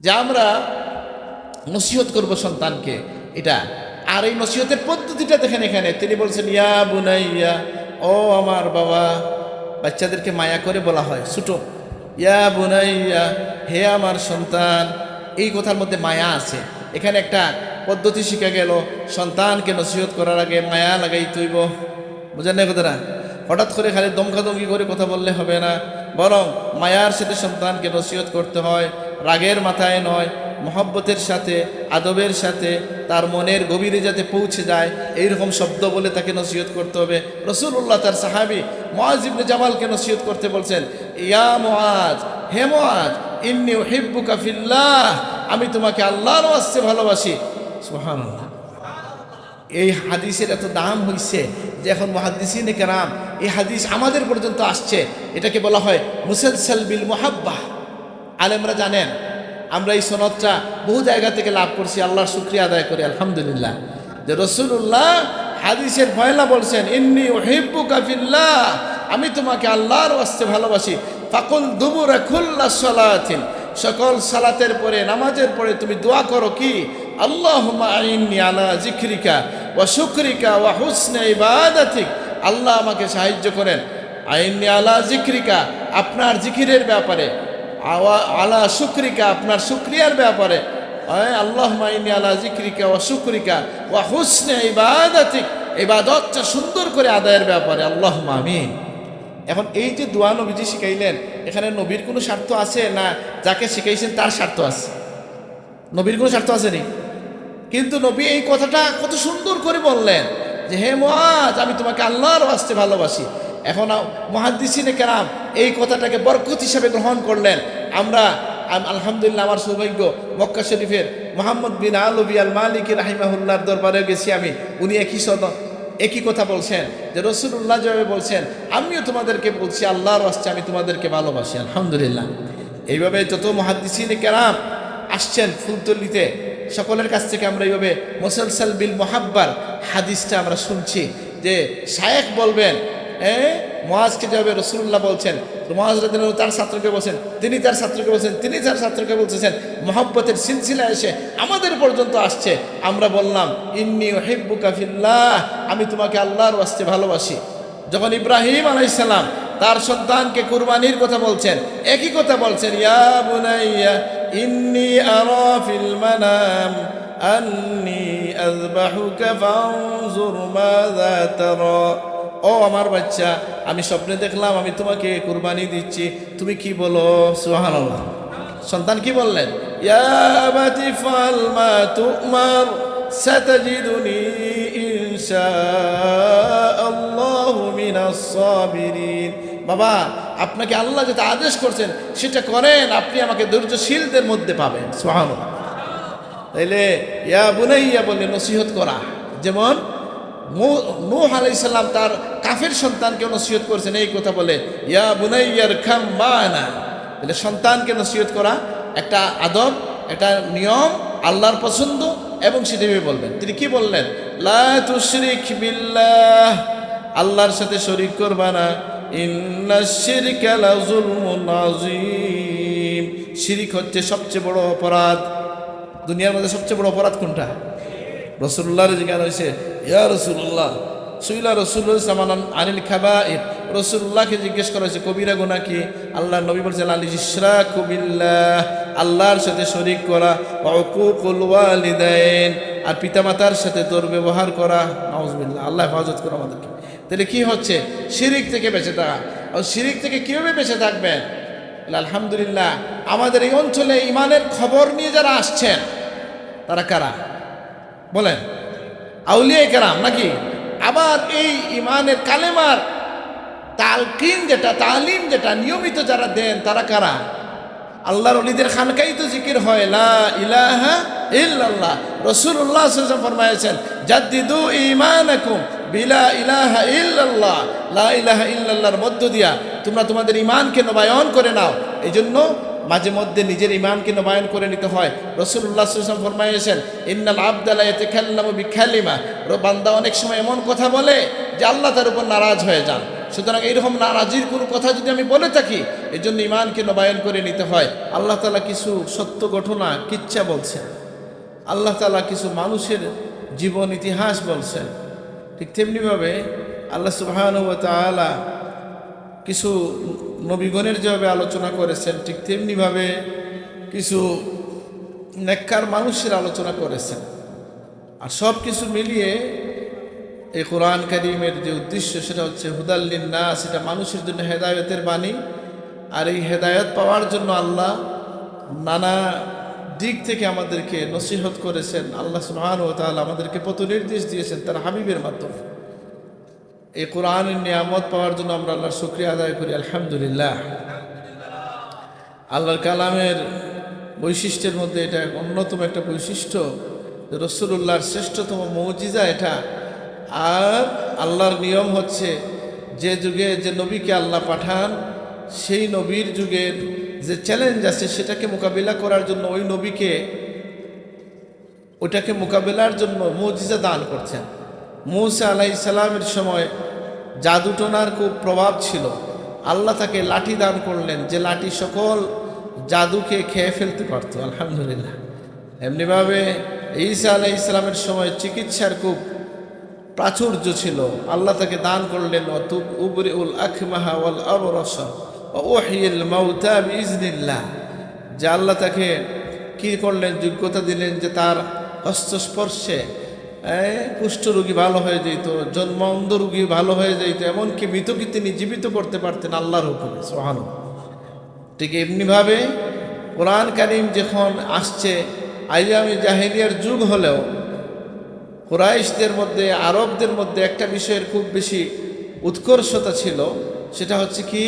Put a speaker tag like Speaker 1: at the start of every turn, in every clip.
Speaker 1: যে আমরা নসিহত করব সন্তানকে, এটা। আর এই নসিহতের পদ্ধতিটা দেখেন এখানে তিনি বলছেন ইয়া বুনাইয়া, ও আমার বাবা। বাচ্চাদেরকে মায়া করে বলা হয় ছোট, ইয়া বুনাইয়া, হে আমার সন্তান। এই কথার মধ্যে মায়া আছে। এখানে একটা পদ্ধতি শিখা গেল, সন্তানকে নসিহত করার আগে মায়া লাগাই তৈব। বুঝেন না কথাটা? হঠাৎ করে খালি দমকাদমকি করে কথা বললে হবে না, বরং মায়ার সাথে সন্তানকে নসিহত করতে হয়, রাগের মাথায় নয়, মহব্বতের সাথে, আদবের সাথে, তার মনের গভীরে যাতে পৌঁছে যায় এইরকম শব্দ বলে তাকে নসিহত করতে হবে। রাসূলুল্লাহ তার সাহাবী মুআজ ইবনে জামালকে নসিহত করতে বলছেন, ইয়া মুআজ, হে মুআজ, ইন্নী উহিব্বুকা ফিল্লাহ, আমি তোমাকে আল্লাহর ওয়াস্তে ভালোবাসি। সুবহানাল্লাহ। এই হাদিসের এত দাম হইছে যে এখন মুহাদ্দিসিনে কেরাম এই হাদিস আমাদের পর্যন্ত আসছে। এটাকে বলা হয় মুসালসাল বিল মুহাব্বাহ। আলেমরা জানেন, আমরা এই সনদটা বহু জায়গা থেকে লাভ করছি, আল্লাহর শুকরিয়া আদায় করি আলহামদুলিল্লাহ, যে রাসূলুল্লাহ হাদিসের পয়লা বলছেন ইন্নী উহিব্বুকা ফিল্লাহ, আমি তোমাকে আল্লাহর ওয়াস্তে ভালোবাসি। ফাকুল দুবুরা কুল্লা সালাতিন, সকল সালাতের পরে, নামাজের পরে তুমি দোয়া করো কি, আল্লাহুম্মা আইন্নি আলা যিকরিকা ওয়া শুকরিকা ওয়া হুসনি ইবাদাতিক, আল্লাহ আমাকে সাহায্য করেন, আইন্নি আলা যিকরিকা, আপনার জিকিরের ব্যাপারে, আলা শুকরিকা, আপনার শুকরিয়ার ব্যাপারে, আল্লাহুম্মা ইন্নী আলা যিকরিকা ওয়া শুকরিকা ওয়া হুসনি ইবাদাতিক, ইবাদতটা সুন্দর করে আদায়ের ব্যাপারে, আল্লাহুম্মা আমিন। এখন এই যে দোয়া নবীজি শিখাইলেন, এখানে নবীর কোনো স্বার্থ আছে না যাকে শিখাইছেন তার স্বার্থ আছে? নবীর কোনো স্বার্থ আছে নি? কিন্তু নবী এই কথাটা কত সুন্দর করে বললেন যে হে মুআজ, আমি তোমাকে আল্লাহর ওয়াস্তে ভালোবাসি। এখন মুহাদ্দিসিনে কেরাম এই কথাটাকে বরকত হিসেবে গ্রহণ করলেন। আমরা আলহামদুলিল্লাহ, আমার সৌভাগ্য মক্কা শরীফের মুহাম্মদ বিন আলবী আল মালিকি রাহিমাহুল্লাহর দরবারে গেছি আমি। উনি একই কথা বলছেন যে রাসূলুল্লাহ যেভাবে বলছেন, আমিও তোমাদেরকে বলছি আল্লাহর ওয়াস্তে আমি তোমাদেরকে ভালোবাসি আলহামদুলিল্লাহ। এইভাবে যত মুহাদ্দিসিনে কেরাম আসছেন ফুলতলিতে, সকলের কাছ থেকে আমরা এইভাবে মুসালসাল বিল মুহাব্বার হাদিসটা আমরা শুনছি যে শায়েখ বলবেন, মুআজকে যেভাবে রাসূলুল্লাহ বলছেন, মুআজ রাদিয়াল্লাহু তার ছাত্রকে বলছেন, তিনি তার ছাত্রকে বলছেন, তিনি তার ছাত্রকে বলতেছেন, মুহাব্বতের সিলসিলা এসে আমাদের পর্যন্ত আসছে। আমরা বললাম ইন্নী উহিব্বুকা ফিল্লাহ, আমি তোমাকে আল্লাহর ওয়াস্তে ভালোবাসি। যখন ইব্রাহিম আলাইহিস সালাম তার সন্তানকে কুরবানির কথা বলছেন, একই কথা বলছেন, ইয়া বুনাইয়া ইন্নী আরা ফিল মানাম আন্নী আযবাহুকা ফানজুর মাযা তারা, ও আমার বাচ্চা, আমি স্বপ্নে দেখলাম আমি তোমাকে কুরবানি দিচ্ছি, তুমি কি বলো? সুবহানাল্লাহ। সন্তান কি বললেন? ইয়া আবাতি ফাল মা তুমার সাতাজিদুনি ইনশাআল্লাহু মিনাস সাবিরিন। বাবা, আপনাকে আল্লাহ যেটা আদেশ করছেন সেটা করেন, আপনি আমাকে ধৈর্যশীলদের মধ্যে পাবেন। সুবহানাল্লাহ। তাইলে ইয়া বুনাইয়া বলে নসিহত করা, যেমন নূহ আলাইহিস সালাম তার কাফের সন্তানকে নসিহত করেছেন এই কথা বলে, ইয়া বুনাইয়ার খাম মানা। তাহলে সন্তানকে নসিহত করা একটা আদব, একটা নিয়ম, আল্লাহর পছন্দ, এবং সেটাই বলবেন। তিনি কি বললেন? লা তুশরিক বিল্লাহ, আল্লাহর সাথে শরীক করবা না। ইন্নাশ শিরকা লাযুলমুন আযীম, শিরিক হচ্ছে সবচেয়ে বড় অপরাধ। দুনিয়ার মধ্যে সবচেয়ে বড় অপরাধ কোনটা? রাসূলুল্লাহর জিজ্ঞাসা হয়েছে, ইয়া রাসূলুল্লাহ, সুইলা রাসূলুল্লাহ সামানান আনিল খাবাইর, রাসূলুল্লাহকে জিজ্ঞেস করা হয়েছে কবিরা গুনাহ কি? আল্লাহর নবী বলেছেন আল ইশরাকু বিল্লাহ, আল্লাহর সাথে শরীক করা, ওয়া উকুকুল ওয়ালিদাইন, আর পিতামাতার সাথে দুর্ব্যবহার করা। নাউযুবিল্লাহ, আল্লাহ হেফাজত করে আমাদেরকে। তাহলে কি হচ্ছে? শিরিক থেকে বেঁচে থাকা। আর শিরিক থেকে কীভাবে বেঁচে থাকবেন? আলহামদুলিল্লাহ, আমাদের এই অঞ্চলে ইমানের খবর নিয়ে যারা আসছেন তারা কারা বলেন? আউলিয়া কেরাম নাকি? আবার এই ইমানের কালেমার তালকিন যেটা, তালিম যেটা নিয়মিত যারা দেন তারা কারা? আল্লাহর ওলিদের খানকাই তো জিকির হয় লা ইলাহা ইল্লাল্লাহ। রাসূলুল্লাহ সাল্লাল্লাহু আলাইহি ওয়াসাল্লাম ফরমায়েছেন, জাদ্দিদু ঈমানাকুম বিলা ইলাহা ইল্লাল্লাহ, লা ইলাহা ইল্লাল্লাহর মধ্য দিয়া তোমরা তোমাদের ঈমানকে নবায়ন করে নাও। এই জন্য মাঝে মধ্যে নিজের ঈমানকে নবায়ন করে নিতে হয়। রাসূলুল্লাহ সাল্লাল্লাহু আলাইহি ওয়াসাল্লাম ফরমায়েছেন, ইন্নাল আবদা লা ইয়াতাকাল্লামু বিকালিমা, বান্দা অনেক সময় এমন কথা বলে যে আল্লাহ তার উপর নারাজ হয়ে যান। সুতরাং এইরকম নারাজির কোনো কথা যদি আমি বলে থাকি, এই জন্য ইমানকে নবায়ন করে নিতে হয়। আল্লাহ তাআলা কিছু সত্য ঘটনা কিচ্ছা বলছেন, আল্লাহ তাআলা কিছু মানুষের জীবন ইতিহাস বলছেন। ঠিক তেমনিভাবে আল্লাহ সুবহানাহু ওয়া তাআলা কিছু নবীগণের যেভাবে আলোচনা করেছেন, ঠিক তেমনিভাবে কিছু নেককার মানুষের আলোচনা করেছেন। আর সব কিছু মিলিয়ে এই কোরআন কারীমের যে উদ্দেশ্য সেটা হচ্ছে হুদাল লিন্নাস, সেটা মানুষের জন্য হেদায়েতের বাণী। আর এই হেদায়েত পাওয়ার জন্য আল্লাহ নানা দিক থেকে আমাদেরকে নসিহত করেছেন। আল্লাহ সুবহানাহু ওয়া তাআলা আমাদেরকে পথ নির্দেশ দিয়েছেন তার হাবিবের মাধ্যমে। এই কোরআনের নিয়ামত পাওয়ার জন্য আমরা আল্লাহর শুকরিয়া আদায় করি, আলহামদুলিল্লাহ। আল্লাহর কালামের বৈশিষ্ট্যের মধ্যে এটা অন্যতম একটা বৈশিষ্ট্য, রাসূলুল্লাহর শ্রেষ্ঠতম মুজিজা এটা। আর আল্লাহর নিয়ম হচ্ছে যে যুগে যে নবীকে আল্লাহ পাঠান, সেই নবীর যুগের যে চ্যালেঞ্জ আছে সেটাকে মোকাবিলা করার জন্য ওই নবীকে ওইটাকে মোকাবিলার জন্য মুজিজা দান করছেন। মূসা আলাইহিস সালামের সময় জাদুটোনার খুব প্রভাব ছিল। আল্লাহ তাকে লাঠি দান করলেন, যে লাঠি সকল জাদুকে খেয়ে ফেলতে পারত, আলহামদুলিল্লাহ। এমনিভাবে ঈসা আলাইহিস সালামের সময় চিকিৎসার খুব প্রাচুর্য ছিল। আল্লাহ তাকে দান করলেন উবরিউল আকমাহা ওয়াল আবরাসা ওয়া উহয়িল মাউতা বিইজনিল্লাহ, যে আল্লাহ তাকে কি করলেন, যোগ্যতা দিলেন যে তার হস্তস্পর্শে কুষ্ঠরোগী ভালো হয়ে যেত, জন্ম অন্ধ রোগী ভালো হয়ে যেত, এমনকি মৃতকে তিনি জীবিত করতে পারতেন আল্লাহর হুকুমে, সুবহানাল্লাহ। ঠিক এমনিভাবে কোরআন কারীম যখন আসছে, আইয়ামে জাহেলিয়ার যুগ হলেও কুরাইশদের মধ্যে, আরবদের মধ্যে একটা বিষয়ের খুব বেশি উৎকর্ষতা ছিল। সেটা হচ্ছে কি,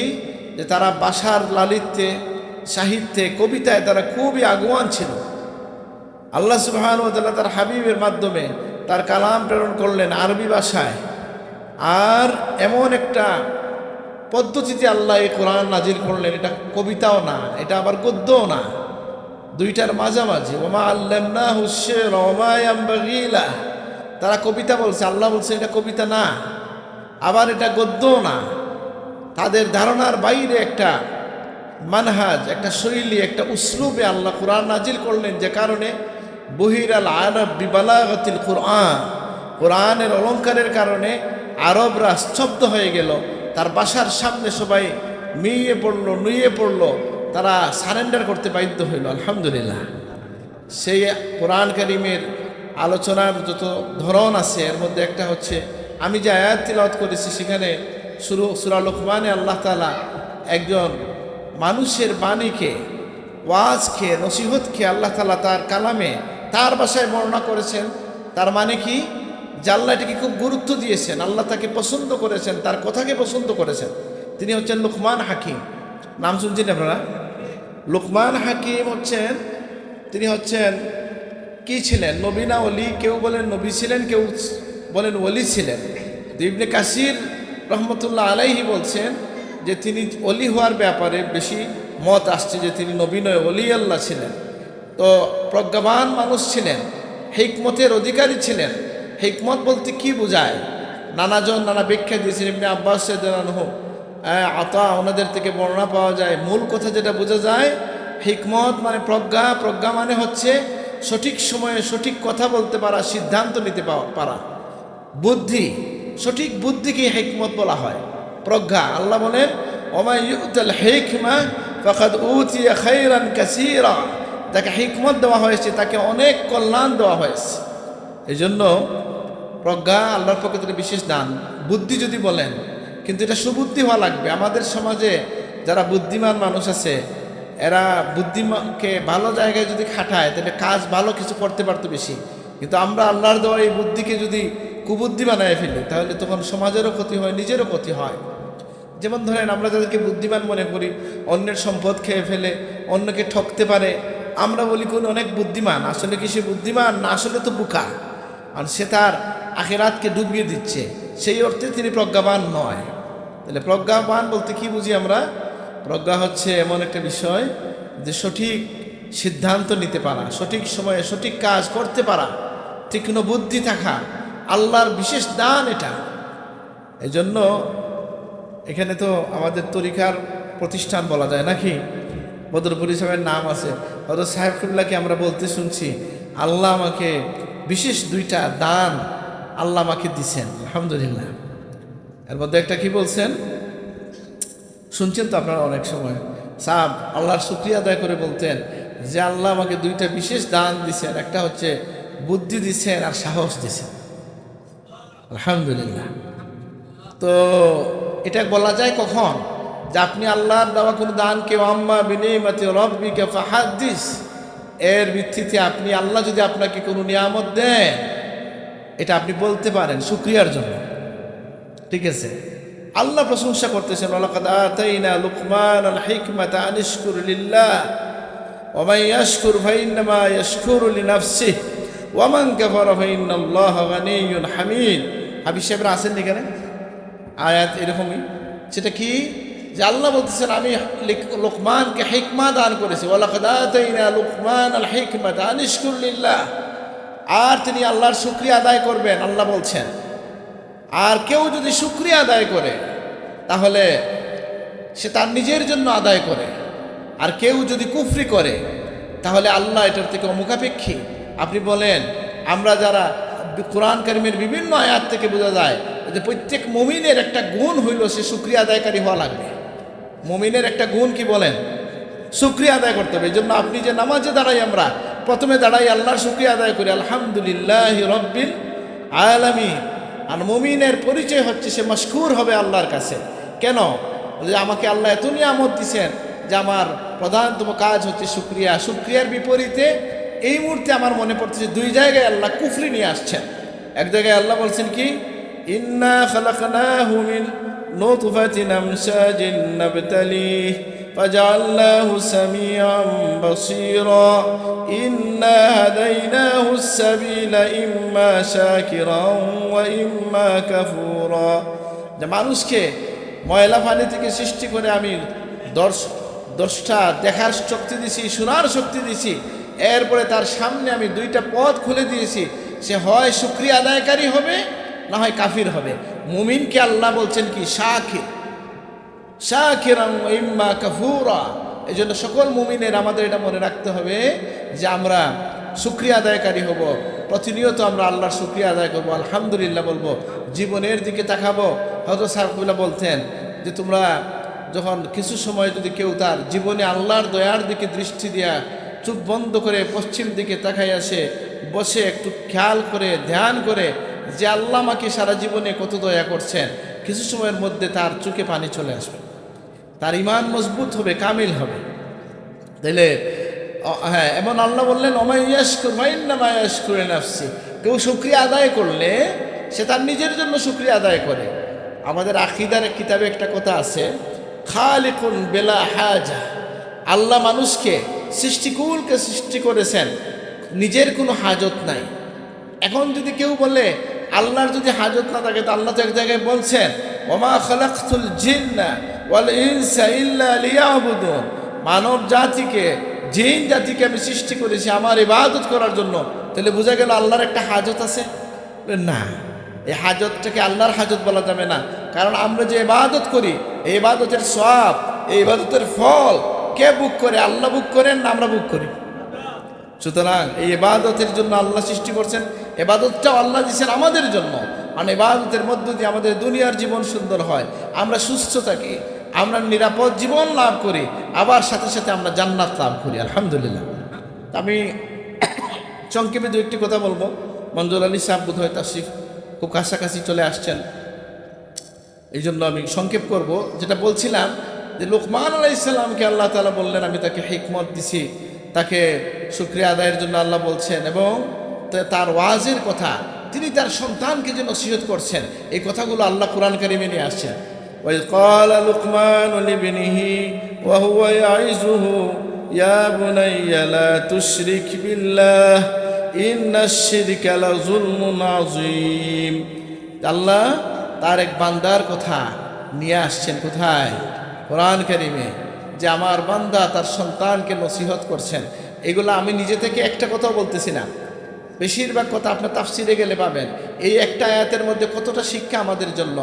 Speaker 1: যে তারা ভাষার লালিত্যে, সাহিত্যে, কবিতায় তারা খুবই আগুয়ান ছিল। আল্লাহ সুবহানাহু ওয়া তাআলা তার হাবিবের মাধ্যমে তার কালাম প্রেরণ করলেন আরবি ভাষায়। আর এমন একটা পদ্ধতিতে আল্লাহ এই কোরআন নাজিল করলেন, এটা কবিতাও না, এটা আবার গদ্যও না, দুইটার মাঝামাঝি। ওমা আল্লামনাহু আশ-শি'রা ওমা ইয়ানবাগী লাহু, তারা কবিতা বলছে, আল্লাহ বলছে এটা কবিতা না, আবার এটা গদ্যও না। তাদের ধারণার বাইরে একটা মানহাজ, একটা শৈলী, একটা উসলুবে আল্লাহ কোরআন নাজিল করলেন, যে কারণে বহিরাল আরব বিবালাগাতিল কোরআন, কোরআনের অলঙ্কারের কারণে আরবরা স্তব্ধ হয়ে গেল। তার বাসার সামনে সবাই মিয়ে পড়লো, নুয়ে পড়লো, তারা সারেন্ডার করতে বাধ্য হইল, আলহামদুলিল্লাহ। সেই কোরআন কারীমের আলোচনার যত ধরন আছে, এর মধ্যে একটা হচ্ছে, আমি যে আয়াত তিলাওয়াত করেছি সেখানে সূরা লুকমানে আল্লাহ তাআলা একজন মানুষের বাণীকে, ওয়াজকে, নসিহতকে আল্লাহ তাআলা তার কালামে তার ভাষায় বর্ণনা করেছেন। তার মানে কি, যে আল্লাহ এটাকে খুব গুরুত্ব দিয়েছেন, আল্লাহ তাকে পছন্দ করেছেন, তার কথাকে পছন্দ করেছেন। তিনি হচ্ছেন লুকমান হাকিম, নাম শুনছেন আপনারা? লুকমান হাকিম হচ্ছেন, তিনি হচ্ছেন কি ছিলেন, নবী না ওলি? কেউ বলেন নবী ছিলেন, কেউ বলেন ওলি ছিলেন। ইবনে কাসির রহমতুল্লাহ আলাইহি বলছেন যে তিনি ওলি হওয়ার ব্যাপারে বেশি মত আসছে, যে তিনি নবী নয়, ওলি আল্লাহ ছিলেন। তো প্রজ্ঞাবান মানুষ ছিলেন, হিকমতের অধিকারী ছিলেন। হিকমত বলতে কি বোঝায়, নানাজন নানা ব্যাখ্যা দিয়েছেন। ইবনে আব্বাস রাদিয়াল্লাহু আতা, ওনাদের থেকে বর্ণনা পাওয়া যায়। মূল কথা যেটা বোঝা যায়, হিকমত মানে প্রজ্ঞা। প্রজ্ঞা মানে হচ্ছে সঠিক সময়ে সঠিক কথা বলতে পারা, সিদ্ধান্ত নিতে পারা। বুদ্ধি, সঠিক বুদ্ধিকে হিকমত বলা হয়, প্রজ্ঞা। আল্লাহ বলেন ওমা ইউতাল হিকমা ফাকাদ উতিয়া খায়রান কাসীরা, যাকে হিকমত দেওয়া হয়েছে তাকে অনেক কল্যাণ দেওয়া হয়েছে। এই জন্য প্রজ্ঞা আল্লাহর পক্ষ থেকে বিশেষ দান। বুদ্ধি যদি বলেন, কিন্তু এটা সুবুদ্ধি হওয়া লাগবে। আমাদের সমাজে যারা বুদ্ধিমান মানুষ আছে, এরা বুদ্ধিমানকে ভালো জায়গায় যদি খাটায়, তাহলে কাজ ভালো কিছু করতে পারতো বেশি। কিন্তু আমরা আল্লাহর দেওয়া এই বুদ্ধিকে যদি কুবুদ্ধি বানায় ফেলি, তাহলে তখন সমাজেরও ক্ষতি হয়, নিজেরও ক্ষতি হয়। যেমন ধরেন, আমরা যাদেরকে বুদ্ধিমান মনে করি, অন্যের সম্পদ খেয়ে ফেলে, অন্যকে ঠকতে পারে, আমরা বলি কোন অনেক বুদ্ধিমান। আসলে কি সে বুদ্ধিমান না? আসলে তো বোকা, আর সে তার আখিরাতকে ডুবিয়ে দিচ্ছে। সেই অর্থে তিনি প্রজ্ঞাবান নয়। তাহলে প্রজ্ঞাবান বলতে কি বুঝি আমরা? প্রজ্ঞা হচ্ছে এমন একটা বিষয় যে সঠিক সিদ্ধান্ত নিতে পারা, সঠিক সময়ে সঠিক কাজ করতে পারা, তীক্ষ্ণ বুদ্ধি থাকা, আল্লাহর বিশেষ দান এটা। এই জন্য এখানে তো আমাদের তরিকার প্রতিষ্ঠান বলা যায় নাকি, বদরপুর সাহেবের নাম আছে। হযরত সাহেব কিবলাকে আমরা বলতে শুনছি, আল্লাহ আমাকে বিশেষ দুইটা দান আল্লাহ আমাকে দিছেন, আলহামদুলিল্লাহ। এর মধ্যে একটা কি বলছেন শুনছেন তো আপনারা অনেক সময়, সাহেব আল্লাহর শুকরিয়া আদায় করে বলতেন যে আল্লাহ আমাকে দুইটা বিশেষ দান দিছেন, একটা হচ্ছে বুদ্ধি দিছেন আর সাহস দিছেন, আলহামদুলিল্লাহ। তো এটা বলা যায় কখন, যে আপনি আল্লাহর দেওয়া কোনো দানকে আম্মা বিনিমাতি রাব্বিকা ফাহাদ্দিস, এর ভিত্তিতে আপনি আল্লাহ যদি আপনাকে কোনো নিয়ামত দেন এটা আপনি বলতে পারেন শুকরিয়ার জন্য, ঠিক আছে। আল্লাহ প্রশংসা করতেছেন, ওয়ালাকাদ আতাইনা লুকমানাল হিকমাতা আন ইশকুর লিল্লাহ ওয়া মান ইয়াশকুর ফাইন্নামা ইয়াশকুরু লিনাফসিহি ওয়া মান কাফারা ফাইন্নাল্লাহা গানিয়্যুন হামিদ। হাবিব সাহেবরা আছেন এখানে আয়াত এরকমই, সেটা কি যে আল্লাহ বলতেছেন আমি লোকমানকে হিকমা দান করেছি, ওয়ালাকাদ আতাইনা লুকমানাল হিকমাতা আন ইশকুর লিল্লাহ, আর তিনি আল্লাহর শুকরিয়া আদায় করবেন আল্লাহ বলছেন। আর কেউ যদি শুকরিয়া আদায় করে তাহলে সে তার নিজের জন্য আদায় করে, আর কেউ যদি কুফরি করে তাহলে আল্লাহ এটার থেকে অমুখাপেক্ষী। আপনি বলেন, আমরা যারা কোরআন কারিমের বিভিন্ন আয়াত থেকে বোঝা যায় যে প্রত্যেক মুমিনের একটা গুণ হইল সে শুকরিয়া আদায়কারী হওয়া লাগবে। মুমিনের একটা গুণ কি বলেন, শুকরিয়া আদায় করতে হবে। এই জন্য আপনি যে নামাজে দাঁড়াই, আমরা প্রথমে দাঁড়াই আল্লাহর শুকরিয়া আদায় করি, আলহামদুলিল্লাহি রাব্বিল আলামিন। আর মুমিনের পরিচয় হচ্ছে সে মাশকুর হবে আল্লাহর কাছে। কেন? যে আমাকে আল্লাহ এত নিয়ামত দিছেন যে আমার প্রধানতম কাজ হচ্ছে শুকরিয়া। শুকরিয়ার বিপরীতে এই মুহূর্তে আমার মনে পড়তেছে দুই জায়গায় আল্লাহ কুফরি নিয়ে আসছেন। এক জায়গায় আল্লাহ বলছেন কি, ইন্না খালাকনাহু মিন নুতফাতিন আমশাজিন নাবতালিহি ফাজআলনাহু সামিআন বাসীরা ইন্না হাদাইনাহুস সাবিলা ইম্মা শাকিরান ওয়া ইম্মা কাফুরা। যে মানুষকে ময়লা পানি থেকে সৃষ্টি করে আমি দর্শটা দেখার শক্তি দিছি, শোনার শক্তি দিছি, এরপরে তার সামনে আমি দুইটা পথ খুলে দিয়েছি, সে হয় শুকরিয়া আদায়কারী হবে না হয় কাফির হবে। মুমিনকে আল্লাহ বলছেন কি, শাকিরান ওয়া ইম্মা কাফুরা। এই জন্য সকল মুমিনের আমাদের এটা মনে রাখতে হবে যে আমরা শুকরিয়া আদায়কারী হব, প্রতিনিয়ত আমরা আল্লাহর শুকরিয়া আদায় করবো, আলহামদুলিল্লাহ বলবো, জীবনের দিকে তাকাবো। হয়তো সাহেবুল্লাহ বলতেন যে তোমরা যখন কিছু সময় যদি কেউ তার জীবনে আল্লাহর দয়ার দিকে দৃষ্টি দিয়া চোখ বন্ধ করে পশ্চিম দিকে তাকাই আসে, বসে একটু খেয়াল করে ধ্যান করে যে আল্লাহ আমাকে সারা জীবনে কত দয়া করছেন, কিছু সময়ের মধ্যে তার চোখে পানি চলে আসবে, তার ঈমান মজবুত হবে, কামিল হবে। তাইলে হ্যাঁ, এমন আল্লাহ বললেন ওমাই ইয়াশকুর ফাইন্নামা ইয়াশকুরু লিনাফসি, কেউ শুকরিয়া আদায় করলে সে তার নিজের জন্য শুকরিয়া আদায় করে। আমাদের আকীদার কিতাবে একটা কথা আছে, খালিকুন বেলা হাজা, আল্লাহ মানুষকে সৃষ্টিকুলকে সৃষ্টি করেছেন, নিজের কোনো হাজত নাই। এখন যদি কেউ বলে আল্লাহর যদি হাজত না থাকে, তো আল্লাহ তো এক জায়গায় বলছেন ওমা খালাকতুল জিন্না ওয়াল ইনসা ইল্লা লিয়াবুদুন, মানব জাতিকে জিন জাতিকে আমি সৃষ্টি করেছি আমার ইবাদত করার জন্য। তাহলে বোঝা গেল আল্লাহর একটা হাজত আছে না, এই হাজতটাকে আল্লাহর হাজত বলা যাবে না। কারণ আমরা যে ইবাদত করি, এই ইবাদতের সওয়াব, এই ইবাদতের ফল কে বুক করে? আল্লাহ বুক করেন না আমরা বুক করি? সুতরাং এই ইবাদতের জন্য আল্লাহ সৃষ্টি করছেন, ইবাদতটাও আল্লাহ দিয়েছেন আমাদের জন্য। আর ইবাদতের মধ্য দিয়ে আমাদের দুনিয়ার জীবন সুন্দর হয়, আমরা সুস্থ থাকি, আমরা নিরাপদ জীবন লাভ করি, আবার সাথে সাথে আমরা জান্নাত লাভ করি, আলহামদুলিল্লাহ। আমি সংক্ষেপে দু একটি কথা বলবো। মঞ্জুর আলী সাহেব বোধ হয় তাশরিফ খুব কাছাকাছি চলে আসছেন, এই জন্য আমি সংক্ষেপ করব। যেটা বলছিলাম যে লোকমান আলাইহিস সালামকে আল্লাহ তাআলা বললেন আমি তাকে হিকমত দিছি, তাকে শুকরিয়া আদায়ের জন্য আল্লাহ বলছেন, এবং তার ওয়াজের কথা তিনি তার সন্তানকে যে নসিহত করছেন, এই কথাগুলো আল্লাহ কুরআন কারীমে নিয়ে আসছেন। ওয়াইয ক্বালা লুকমানু লিবনিহি ওয়া হুয়া ইয়াইযুহু ইয়া বুনাইয়া লা তুশরিক বিল্লাহ ইন্নাশ শিরকা লাযুলমুন আযীম। আল্লাহ তার এক বান্দার কথা নিয়ে আসছেন কোথায়? কোরআন কারীমে, যে আমার বান্দা তার সন্তানকে নসিহত করছেন। এগুলো আমি নিজে থেকে একটা কথাও বলতেছি না, বেশিরভাগ কথা আপনার তাফসিরে গেলে পাবেন। এই একটা আয়াতের মধ্যে কতটা শিক্ষা আমাদের জন্য।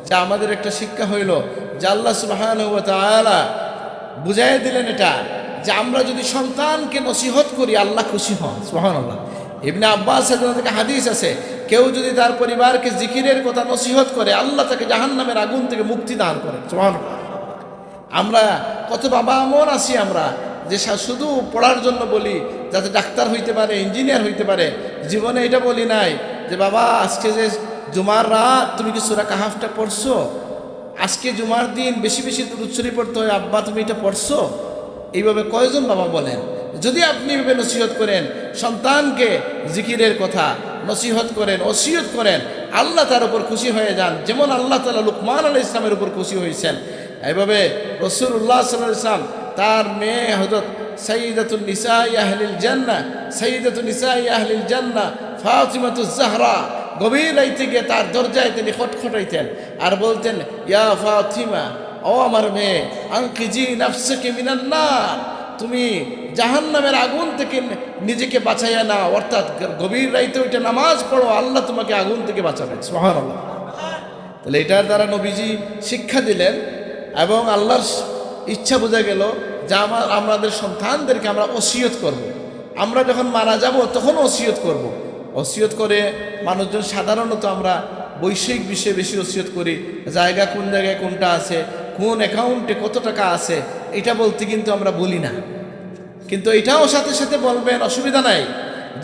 Speaker 1: যা আমাদের একটা শিক্ষা হইল যে আল্লাহ সুবহানাহু ওয়া তাআলা বুঝাই দিলেন এটা যে আমরা যদি সন্তানকে নসিহত করি আল্লাহ খুশি হন। সুবহানাল্লাহ। ইবনে আব্বাস থেকে হাদিস আছে, কেউ যদি তার পরিবারকে জিকিরের কথা নসিহত করে আল্লাহ তাকে জাহান্নামের আগুন থেকে মুক্তি দান করেন। সুবহানাল্লাহ। আমরা কত বাবা এমন আছি আমরা যে শুধু পড়ার জন্য বলি যাতে ডাক্তার হইতে পারে, ইঞ্জিনিয়ার হইতে পারে, জীবনে এটা বলি নাই যে বাবা আজকে যে জুমার রাত তুমি কি সূরা কাহাফটা পড়ছো, আজকে জুমার দিন বেশি বেশি দুরূদ শরীফ পড়তে হয়, আব্বা তুমি এটা পড়ছো। এইভাবে কয়জন বাবা বলেন? যদি আপনি এভাবে নসিহত করেন সন্তানকে জিকিরের কথা নসিহত করেন, ওসিয়ত করেন, আল্লাহ তার উপর খুশি হয়ে যান, যেমন আল্লাহ তাআলা লুকমান আলাইহিস সালামের উপর খুশি হয়েছেন। এইভাবে রাসূলুল্লাহ সাল্লাল্লাহু আলাইহি ওয়াসাল্লাম তার মেয়ে হযরত সাইয়্যিদাতুন নিসাই আহলিল জান্নাহ, সাইয়্যিদাতুন নিসাই আহলিল জান্নাহ ফাতিমাতুজ জাহরা গভীর রাইতে গিয়ে তার দরজায় তিনি খটখটাইতেন আর বলতেন, ইয়া ফাতিমা, ও আমার মেয়ে, আনকিজি নাফসাকি মিনান নার, তুমি জাহান্নামের আগুন থেকে নিজেকে বাঁচাইয়া নাও, অর্থাৎ গভীর রাইতে ওইটা নামাজ পড়ো, আল্লাহ তোমাকে আগুন থেকে বাঁচাবেন। সুবহানাল্লাহ। তাহলে এটার দ্বারা নবীজি শিক্ষা দিলেন এবং আল্লাহর ইচ্ছা বোঝা গেল যে আমাদের সন্তানদেরকে আমরা ওসিয়ত করব। আমরা যখন মারা যাব তখন ওসিয়ত করব। ওসিয়ত করে মানুষজন সাধারণত আমরা বৈষয়িক বিষয়ে বেশি ওসিয়ত করি, জায়গা কোন জায়গায় কোনটা আছে, কোন অ্যাকাউন্টে কত টাকা আছে, এটা বলতে কিন্তু আমরা বলি না। কিন্তু এটাও সাথে সাথে বলবেন, অসুবিধা নাই,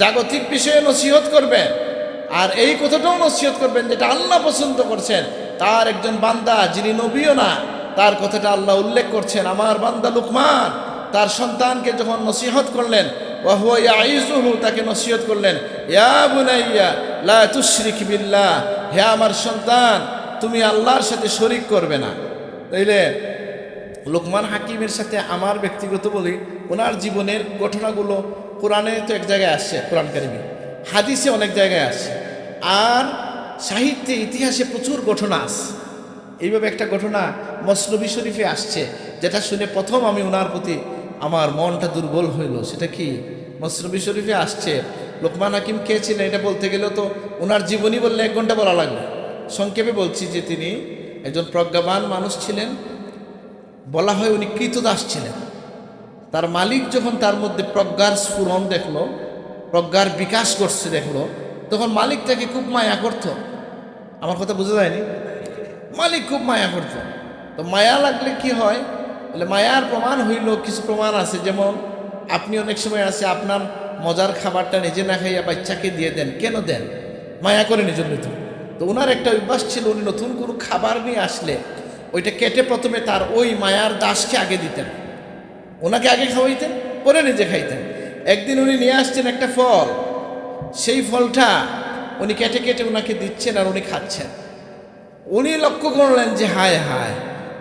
Speaker 1: জাগতিক বিষয়ে নসিহত করবেন আর এই কথাটাও নসিহত করবেন যেটা আল্লাহ পছন্দ করছেন। তার একজন বান্দা যিনি নবীও না, তার কথাটা আল্লাহ উল্লেখ করছেন। আমার বান্দা লুকমান তার সন্তানকে যখন নসিহত করলেন, ওয়া হুয়া ইয়াইজুহু, তাকে নসিহত করলেন, ইয়া বুনাইয়া লা তুশরিক বিল্লাহ, হে আমার সন্তান তুমি আল্লাহর সাথে শরীক করবে না। তাইলে লুকমান হাকিমের সাথে আমার ব্যক্তিগত বলি, ওনার জীবনের ঘটনাগুলো কোরআনে তো এক জায়গায় আসছে, কোরআন কারিমে, হাদিসে অনেক জায়গায় আসছে, আর সাহিত্যে ইতিহাসে প্রচুর ঘটনা আছে। এইভাবে একটা ঘটনা মসনবী শরীফে আসছে, যেটা শুনে প্রথম আমি ওনার প্রতি আমার মনটা দুর্বল হইল। সেটা কি? মসনবী শরীফে আসছে লুকমান হাকিম কে ছিলেন এটা বলতে গেলেও তো ওনার জীবনী বললে 1 ঘন্টা বলা লাগবে। সংক্ষেপে বলছি যে তিনি একজন প্রজ্ঞাবান মানুষ ছিলেন। বলা হয় উনি কৃতদাস ছিলেন। তার মালিক যখন তার মধ্যে প্রজ্ঞার স্ফুরণ দেখলো, প্রজ্ঞার বিকাশ করছে দেখলো, তখন মালিক তাকে খুব মায়া করত। আমার কথা বোঝা যায়নি? মালিক খুব মায়া করত। তো মায়া লাগলে কি হয়? বলে মায়ার প্রমাণ হইল, কিছু প্রমাণ আছে। যেমন আপনি অনেক সময় আছে আপনার মজার খাবারটা নিজে না খাইয়া বাচ্চাকে দিয়ে দেন। কেন দেন? মায়া করে নিজের মতো। তো ওনার একটা অভ্যাস ছিল, উনি নতুন কোনো খাবার নিয়ে আসলে ওইটা কেটে প্রথমে তার ওই মায়ার দাসকে আগে দিতেন, ওনাকে আগে খাওয়াইতেন, পরে নিজে খাইতেন। একদিন উনি নিয়ে আসছেন একটা ফল, সেই ফলটা উনি কেটে কেটে ওনাকে দিচ্ছেন আর উনি খাচ্ছেন। উনি লক্ষ্য করলেন যে হায় হায়,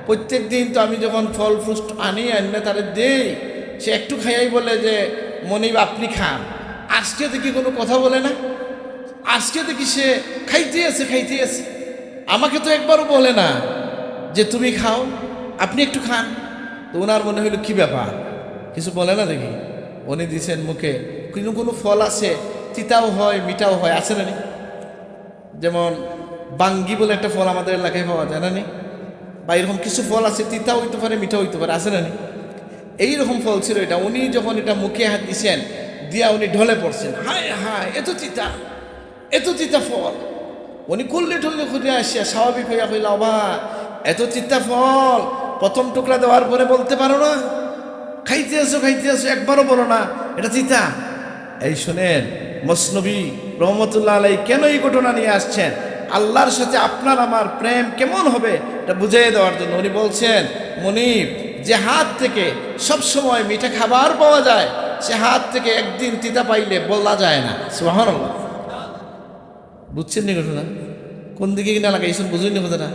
Speaker 1: প্রত্যেক দিন তো আমি যখন ফল ফ্রুট আনি আনলে তারে দেই, সে একটু খাইয়াই বলে যে মনিব আপনি খান, আজকে দেখি কোনো কথা বলে না, আজকে দেখি সে খাইতে আছে, আমাকে তো একবারও বলে না যে তুমি খাও, আপনি একটু খান। তো ওনার মনে হইল কি ব্যাপার, কিছু বলে না দেখি। উনি দিছেন মুখে, কিন্তু কোনো ফল আছে তিতাও হয় মিঠাও হয়, আছে না নি? যেমন বাঙ্গি বলে একটা ফল আমাদের এলাকায় পাওয়া যায় না নি? বা এরকম কিছু ফল আছে তিতাও হইতে পারে মিঠাও হইতে পারে, আছে না নি? এইরকম ফল ছিল এটা। উনি যখন এটা মুখে হাত দিছেন, দিয়া উনি ঢলে পড়ছেন, হায় হায় এত তিতা ফল। উনি কুল্লি টুল্লি খুঁজে আসিয়া স্বাভাবিক হইয়া হইল, অবা এত তিতা ফল প্রথম টুকরা দেওয়ার পরে বলতে পারো না? খাইতে আসো একবারও বলো না এটা তিতা? এই শোনেন, মসনবী রহমতুল্লাহ আলাই কেন এই ঘটনা নিয়ে আসছেন, আল্লাহর সাথে আপনার আমার প্রেম কেমন হবে এটা বুঝিয়ে দেওয়ার জন্য। উনি বলছেন, মনিব, যে হাত থেকে সবসময় মিঠা খাবার পাওয়া যায়, সে হাত থেকে একদিন তিতা পাইলে বলা যায় না। সুবহানাল্লাহ। বুঝছেন নি ঘটনা? কোন দিকে কিনা লাগাইছেন বুঝুন কথাটা?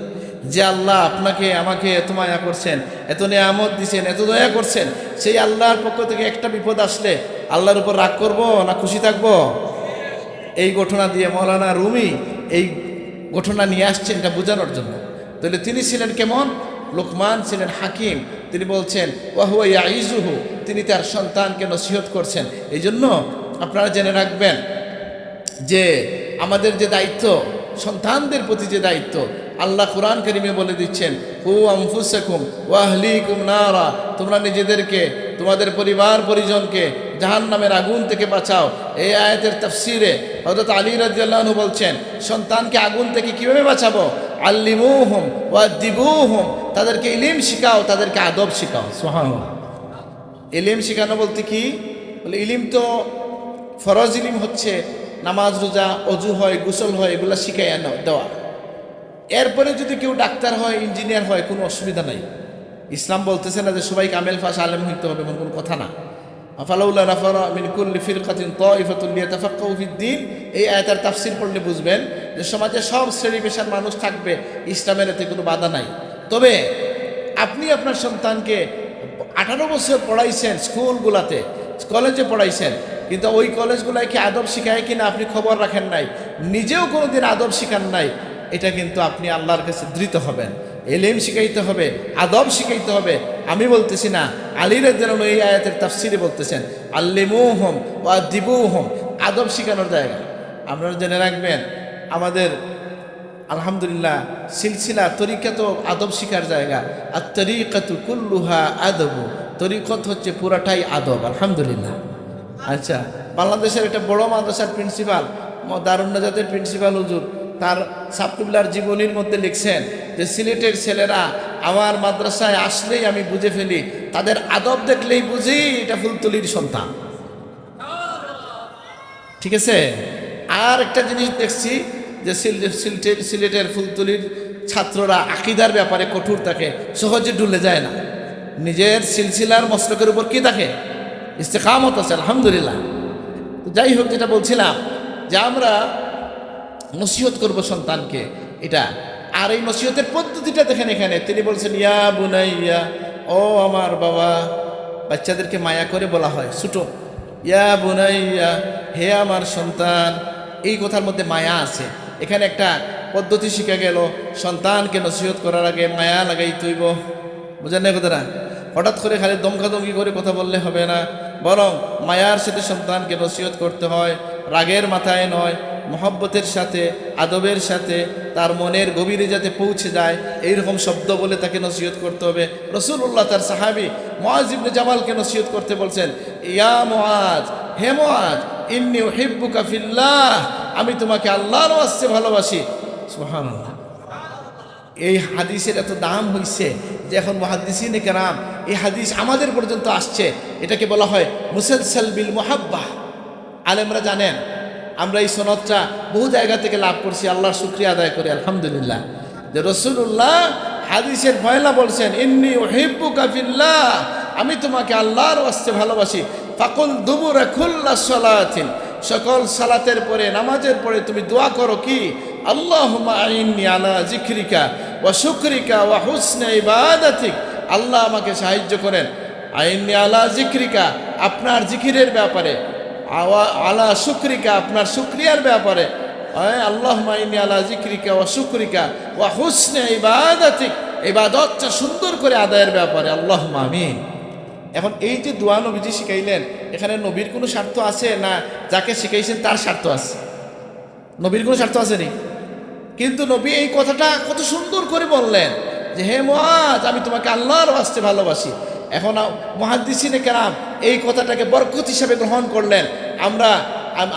Speaker 1: যে আল্লাহ আপনাকে আমাকে এত মায়া করছেন, এত নিয়ামত দিচ্ছেন, এত দয়া করছেন, সেই আল্লাহর পক্ষ থেকে একটা বিপদ আসলে আল্লাহর উপর রাগ করব না খুশি থাকব? এই ঘটনা দিয়ে মৌলানা রুমি এই ঘটনা নিয়ে আসছেন এটা বোঝানোর জন্য। তাহলে তিনি ছিলেন কেমন? লুকমান ছিলেন হাকিম। তিনি বলছেন ওয়া হুয়া ইয়াইজুহু, তিনি তার সন্তানকে নসিহত করছেন। এই জন্য আপনারা জেনে রাখবেন যে আমাদের যে দায়িত্ব, সন্তানদের প্রতি যে দায়িত্ব, আল্লাহ কোরআন কারীমে বলে দিচ্ছেন, কু আনফুসাকুম ওয়া আহলিকুম নারা, তোমরা নিজেদেরকে তোমাদের পরিবার পরিজনকে জাহান্নামের আগুন থেকে বাঁচাও। এই আয়াতের তাফসিরে হযরত আলী রাদিয়াল্লাহু আনহু বলছেন, সন্তানকে আগুন থেকে কিভাবে বাঁচাবো? আল্লিমুহুম ওয়াদিবুহুম, তাদেরকে ইলম শিখাও, তাদেরকে আদব শিখাও। সুবহানাল্লাহ। ইলম শিখানো বলতে কি? বলে ইলম তো ফরজ ইলম হচ্ছে নামাজ রোজা অজু হয় গোসল হয় এগুলো শিখাইয়া দেওয়া। এরপরে যদি কেউ ডাক্তার হয় ইঞ্জিনিয়ার হয় কোনো অসুবিধা নাই। ইসলাম বলতেছে না যে সবাই কামেল ফাস আলেম হইতে হবে, এমন কোনো কথা না। আফালাউলা নাফারা মিন কুল্লি ফিরকাতিন তাইফাতুন লিয়াতাফাক্কাহু ফিদ্দীন, এই আয়াতের তাফসীর পড়লে বুঝবেন যে সমাজে সব শ্রেণী পেশার মানুষ থাকবে, ইসলামের এতে কোনো বাধা নাই। তবে আপনি আপনার সন্তানকে 18 বছর পড়াইছেন, স্কুলগুলাতে কলেজে পড়াইছেন, কিন্তু ওই কলেজগুলায় কি আদব শিখায় কিনা আপনি খবর রাখেন নাই, নিজেও কোনোদিন আদব শিখান নাই, এটা কিন্তু আপনি আল্লাহর কাছে ধৃত হবেন। এলেম শিখাইতে হবে, আদব শিখাইতে হবে। আমি বলতেছি না, আলী রাদিয়াল্লাহু আনহু এই আয়াতের তাফসীরে বলতেছেন আল্লিমুহুম ওয়াদিবুহুম, আদব শিখানোর জায়গা। আপনারা জেনে রাখবেন, আমাদের আলহামদুলিল্লাহ সিলসিলা তরিকা তো আদব শিখার জায়গা। আর তরিকাতু কুল্লুহা আদবু, তরিকত হচ্ছে পুরাটাই আদব। আলহামদুলিল্লাহ। আচ্ছা, বাংলাদেশের একটা বড় মাদ্রাসার প্রিন্সিপাল, দারুন নাজাতের প্রিন্সিপাল হুজুর, তার সাবকিবলার জীবনীর মধ্যে লিখছেন যে সিলেটের ছেলেরা আমার মাদ্রাসায় আসলেই আমি বুঝে ফেলি, তাদের আদব দেখলেই বুঝি এটা ফুলতলির সন্তান। ঠিক আছে। আর একটা জিনিস দেখছি যে সিলেটের ফুলতলির ছাত্ররা আকীদার ব্যাপারে কঠোর থাকে, সহজে ডুলে যায় না। নিজের সিলসিলার মস্তকের উপর কি থাকে? ইস্তেকামত আছে। আলহামদুলিল্লাহ। যাই হোক, যেটা বলছিলাম যে আমরা নসিহত করব সন্তানকে, এটা। আর এই নসিহতের পদ্ধতিটা দেখেন এখানে তিনি বলছেন, ইয়া বুনাইয়া, ও আমার বাবা। বাচ্চাদেরকে মায়া করে বলা হয় ছোটো, ইয়া বুনাইয়া, হে আমার সন্তান। এই কথার মধ্যে মায়া আছে। এখানে একটা পদ্ধতি শিখা গেল, সন্তানকে নসিহত করার আগে মায়া লাগাই তৈব। বুঝেন না কথাটা? হঠাৎ করে খালি দমকাদমকি করে কথা বললে হবে না, বরং মায়ার সাথে সন্তানকে নসিহত করতে হয়। রাগের মাথায় নয়, মহব্বতের সাথে, আদবের সাথে, তার মনের গভীরে যাতে পৌঁছে যায় এইরকম শব্দ বলে তাকে নসিহত করতে হবে। রাসূলুল্লাহ তার সাহাবী মুআজ ইবনে জামালকে নসিহত করতে বলছেন, ইয়া মুআজ, হে মুআজ, ইন্নী উহিব্বুকা ফিল্লাহ, আমি তোমাকে আল্লাহর ওয়াস্তে ভালোবাসি। সুবহানাল্লাহ। এই হাদিসের এত দাম হয়েছে যে এখন মুহাদ্দিসিনে কেরাম এই হাদিস আমাদের পর্যন্ত আসছে। এটাকে বলা হয় মুসালসাল বিল মুহাব্বাহ। আলেমরা জানেন, আমরা এই সনদটা বহু জায়গা থেকে লাভ করছি, আল্লাহর শুকরিয়া আদায় করি আলহামদুলিল্লাহ, যে রাসূলুল্লাহ হাদিসের পয়লা বলছেন, ইন্নী উহিব্বুকা ফিল্লাহ, আমি তোমাকে আল্লাহর ওয়াস্তে ভালোবাসি। ফাকুল দুবুরা কুল্লা সালাতিন, সকল সালাতের পরে, নামাজের পরে তুমি দোয়া করো কি? আল্লাহুম্মা আইন্নি আলা যিকরিকা ওয়া শুকরিকা ওয়া হুসনি ইবাদাতিক, আল্লাহ আমাকে সাহায্য করেন। আইন্নি আলা যিকরিকা, আপনার জিকিরের ব্যাপারে, আলা শুকরিকা, আপনার শুকরিয়ার ব্যাপারে। আল্লাহুম্মা ইন্নী আলা যিকরিকা ওয়া শুকরিকা ওয়া হুসনি ইবাদাতিক, ইবাদতটা সুন্দর করে আদায়ের ব্যাপারে। আল্লাহুম্মা আমিন। এখন এই যে দোয়া নবীজি শিখাইলেন, এখানে নবীর কোনো স্বার্থ আছে না যাকে শিখাইছেন তার স্বার্থ আছে? নবীর কোনো স্বার্থ আছে নি? কিন্তু নবী এই কথাটা কত সুন্দর করে বললেন যে, হে মুআজ, আমি তোমাকে আল্লাহর ওয়াস্তে ভালোবাসি। এখন মুহাদ্দিসিনে কেরাম এই কথাটাকে বরকত হিসাবে গ্রহণ করলেন। আমরা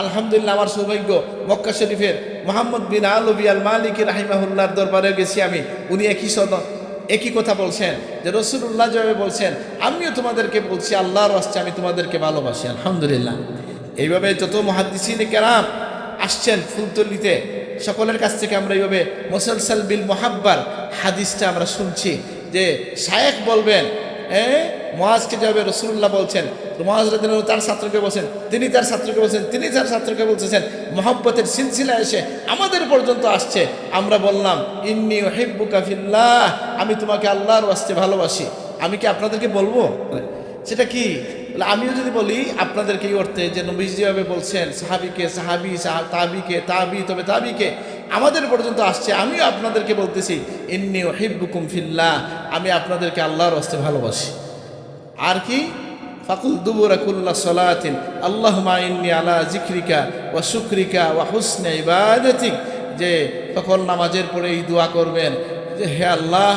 Speaker 1: আলহামদুলিল্লাহ, আমার সৌভাগ্য, মক্কা শরীফের মুহাম্মদ বিন আলবী আল মালিকি রাহিমাহুল্লাহর দরবারে গেছি আমি। উনি একই কথা বলছেন যে রাসূলুল্লাহ যেভাবে বলছেন, আমিও তোমাদেরকে বলছি আল্লাহর ওয়াস্তে আমি তোমাদেরকে ভালোবাসি। আলহামদুলিল্লাহ। এইভাবে যত মুহাদ্দিসিনে কেরাম আসছেন ফুলতলিতে, সকলের কাছ থেকে আমরা এইভাবে মুসালসাল বিল মুহাব্বার হাদিসটা আমরা শুনছি যে শায়েখ বলবেন, মুআজকে যেভাবে রাসূলুল্লাহ বলছেন, মুআজ রাদিয়াল্লাহু তার ছাত্রকে বলছেন, তিনি তার ছাত্রকে বলছেন, তিনি তার ছাত্রকে বলতেছেন, মুহাব্বতের সিলসিলা এসে আমাদের পর্যন্ত আসছে। আমরা বললাম, ইন্নী উহিব্বুকা ফিল্লাহ, আমি তোমাকে আল্লাহর ওয়াস্তে ভালোবাসি। আমি কি আপনাদেরকে বলবো? সেটা কি? আমিও যদি বলি আপনাদেরকে এই অর্থে যে নবীজি যেভাবে বলছেন, সাহাবিকে সাহাবি, তাবিকে তাবি, তবে তাবিকে আমাদের পর্যন্ত আসছে, আমিও আপনাদেরকে বলতেছি, ইন্নী উহিব্বুকুম ফিল্লাহ, আমি আপনাদেরকে আল্লাহর ওয়াস্তে ভালোবাসি। আর কি? ফাকুল দুবুরা কুল্লা সালাতিন আল্লাহুম্মা ইন্নী আলা যিকরিকা ওয়া শুকরিকা ওয়া হুসনি ইবাদাতিক, যে তখন নামাজের পরে এই দোয়া করবেন যে হে আল্লাহ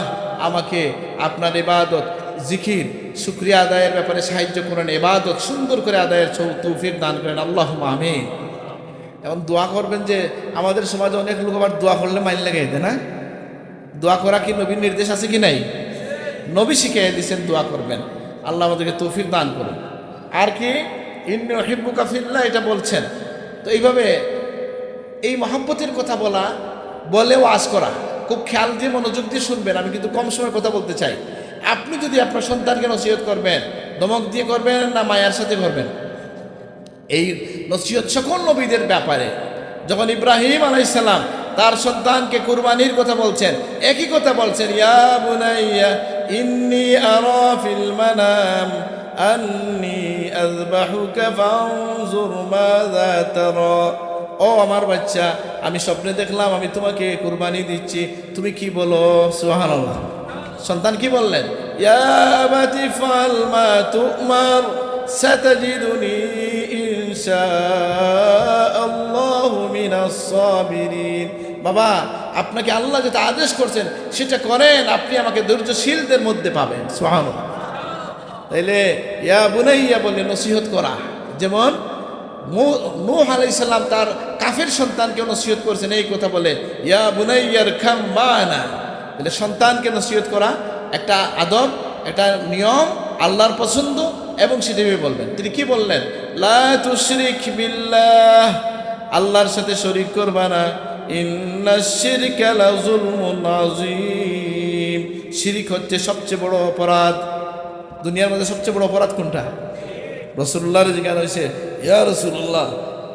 Speaker 1: আমাকে আপনার ইবাদত জিকির শুকরিয়া আদায়ের ব্যাপারে সাহায্য করেন, ইবাদত সুন্দর করে আদায়ের তৌফিক দান করেন, আল্লাহুম্মা আমিন। এখন দোয়া করবেন যে আমাদের সমাজে অনেক লোক আবার দোয়া করলে মাইন লাগাই দেয় না। দোয়া করা কি নবীর নির্দেশ আছে কি নাই? নবী শিখিয়ে দিয়েছেন দোয়া করবেন, আল্লাহ আমাদেরকে তৌফিক দান করুন। আর কি ইন্নী উহিব্বুকা ফিল্লাহ এটা বলছেন। তো এইভাবে এই মহব্বতের কথা বলে ওয়াজ করা, খুব খেয়াল দিয়ে মনোযোগ দিয়ে শুনবেন। আমি কিন্তু কম সময় কথা বলতে চাই। আপনি যদি আপনার সন্তানকে নসিহত করবেন, ধমক দিয়ে করবেন না মায়ার সাথে করবেন? এই নসিহত সকল নবীদের ব্যাপারে। যখন ইব্রাহিম আলাইহিস সালাম তার সন্তানকে কুরবানির কথা বলছেন, একই কথা বলছেন, ইয়া বুনাইয়া ইন্নী আরা ফিল মানাম আন্নী আযবাহুকা ফানজুর মাযা তারা। ও আমার বাচ্চা, আমি স্বপ্নে দেখলাম আমি তোমাকে কুরবানি দিচ্ছি, তুমি কি বলো? সুবহানাল্লাহ। সন্তান কি বললেন? ইয়া আবাতি ফাল মা তুমার সাতাজিদুনি ইনশাআল্লাহু মিনাস সাবিরিন। বাবা, আপনাকে আল্লাহ যেটা আদেশ করছেন সেটা করেন, আপনি আমাকে ধৈর্যশীলদের মধ্যে পাবেন। সুবহানাল্লাহ। তাইলে ইয়া বুনাইয়া বলে নসিহত করা, যেমন নূহ আলাইহিস সালাম তার কাফের সন্তানকে নসিহত করেছেন এই কথা বলে, ইয়া বুনাইয়ার খাম মানা। তাহলে সন্তানকে নসিহত করা একটা আদব, একটা নিয়ম, আল্লাহর পছন্দ, এবং সেটা বলবেন। তিনি কি বললেন? লা তুশরিক বিল্লাহ, আল্লাহর সাথে শরীক করবা না। ইন্নাশ শিরকা লাযুলমুন আযীম, শিরিক হচ্ছে সবচেয়ে বড় অপরাধ। দুনিয়ার মধ্যে সবচেয়ে বড় অপরাধ কোনটা? রাসূলুল্লাহর জিজ্ঞাসা হয়েছে, ইয়া রাসূলুল্লাহ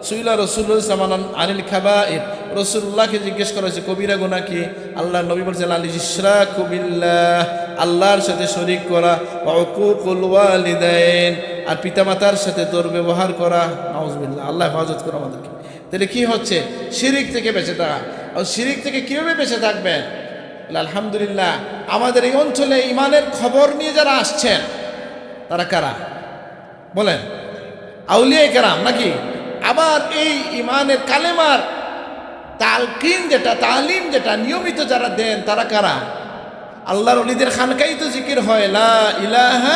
Speaker 1: সুইলা রাসূলুল্লাহ আনিল খাবাইর, রাসূলুল্লাহকে জিজ্ঞেস করা হয়েছে কবিরা গুনাহ কি? আল্লাহর নবী বলেছেন আল ইশরাকু বিল্লাহ, আল্লাহর সাথে শরীক করা, ওয়া উকুকুল ওয়ালিদাইন, আর পিতামাতার সাথে দুর্ব্যবহার করা। নাউযুবিল্লাহ, আল্লাহ হেফাজত করে আমাদেরকে। তাহলে কি হচ্ছে? শিরিক থেকে বেঁচে থাকা। আর শিরিক থেকে কীভাবে বেঁচে থাকবেন? আলহামদুলিল্লাহ, আমাদের এই অঞ্চলে ইমানের খবর নিয়ে যারা আসছেন তারা কারা বলেন? আউলিয়া কেরাম নাকি? আবার এই ইমানের কালেমার তালকিন যেটা, তালিম যেটা নিয়মিত যারা দেন তারা কারা? আল্লাহর ওলিদের খানকাই তো জিকির হয়, লা ইলাহা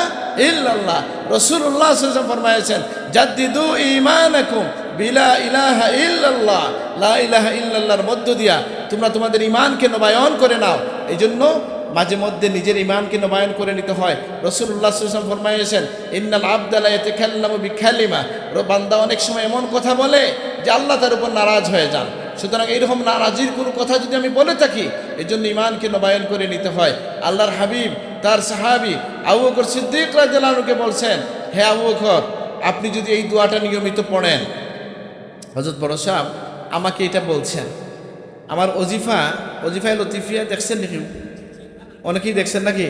Speaker 1: ইল্লাল্লাহ। রাসূলুল্লাহ সাল্লাল্লাহু আলাইহি ওয়াসাল্লাম ফরমায়েছেন, জাদ্দিদু ঈমানাকুম বিলা ইলাহা ইল্লাল্লাহ, লা ইলাহা ইল্লাল্লাহর মধ্য দিয়া তোমরা তোমাদের ঈমানকে নবায়ন করে নাও। এই জন্য মাঝে মধ্যে নিজের ঈমানকে নবায়ন করে নিতে হয়। রাসূলুল্লাহ সাল্লাল্লাহু আলাইহি ওয়াসাল্লাম ফরমায়েছেন, ইন্নাল আবদা লা ইয়াতাকাল্লামু বিকালিমা, বান্দা অনেক সময় এমন কথা বলে যে আল্লাহ তার উপর নারাজ হয়ে যান। সুতরাং এইরকম নারাজির কোনো কথা যদি আমি বলে থাকি, এই জন্য ঈমানকে নবায়ন করে নিতে হয়। আল্লাহর হাবিব তার সাহাবী আবু বকর সিদ্দিক রাদিয়াল্লাহু আনহুকে বলছেন, হে আবু বকর, আপনি যদি এই দোয়াটা নিয়মিত পড়েন, হযরত বড় সাহেব আমাকে এটা বলছেন, আমার ওজিফায় লতিফিয়া দেখছেন নাকি? অনেকেই দেখছেন নাকি?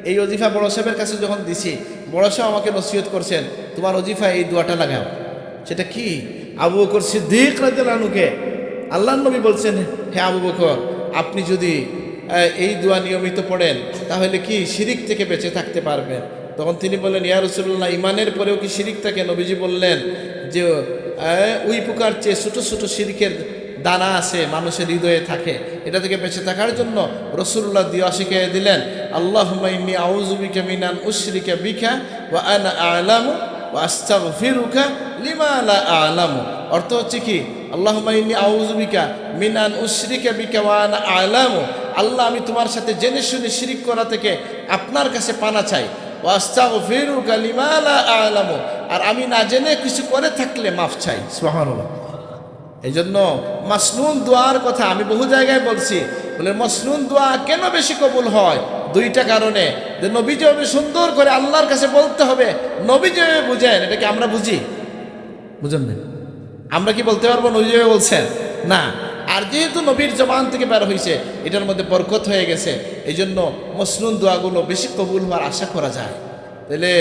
Speaker 1: এই ওজিফা বড় সাহেবের কাছে যখন দিছি, বড় সাহেব আমাকে নসিহত করছেন, তোমার ওজিফায় এই দোয়াটা লাগাও। সেটা কি? আবু বকর সিদ্দিক রাদিয়াল্লাহু আনহুকে আল্লাহর নবী বলছেন, হে আবু বকর, আপনি যদি এই দোয়া নিয়মিত পড়েন তাহলে কি শিরিক থেকে বেঁচে থাকতে পারবেন। তখন তিনি বললেন, ইয়া রাসূলুল্লাহ, ইমানের পরেও কি শিরিক থাকে? নবীজি বললেন যে ওই প্রকার চেয়ে ছোটো ছোটো শিরিকের দানা আছে মানুষের হৃদয়ে থাকে, এটা থেকে বেঁচে থাকার জন্য রাসূলুল্লাহ দোয়া শিখিয়ে দিলেন, আল্লাহুম্মা ইন্নী আউযু বিকা মিন আন উশরিকা বিকা ওয়া আনা আ'লামু ওয়া আস্তাগফিরুকা লিমা লা আ'লামু। অর্থ হচ্ছে কি? আল্লাহুম্মা ইন্নী আউযু বিকা মিন আন উশরিকা বিকা ওয়া আনা আ'লামু, আল্লাহ আমি তোমার সাথে জেনে শুনে শিরিক করা থেকে আপনার কাছে পানা চাই। ওয়া আস্তাগফিরুকা লিমা লা আ'লামু, আর আমি না জেনে কিছু করে থাকলে মাফ চাই। সুবহানাল্লাহ। এই জন্য মাসনুন দোয়ার কথা আমি বহু জায়গায় বলছি, বলে মাসনুন দোয়া কেন বেশি কবুল হয়? দুইটা কারণে। যে নবী যেভাবে সুন্দর করে আল্লাহর কাছে বলতে হবে, নবী যেভাবে বুঝেন, এটা কি আমরা বুঝি? বুঝেন না? আমরা কি বলতে পারবো নবী যেভাবে বলছেন? না। আর যেহেতু নবীর জবান থেকে বের হয়েছে, এটার মধ্যে বরকত হয়ে গেছে, এই জন্য মাসনুন দোয়াগুলো বেশি কবুল হওয়ার আশা করা যায়। তাহলে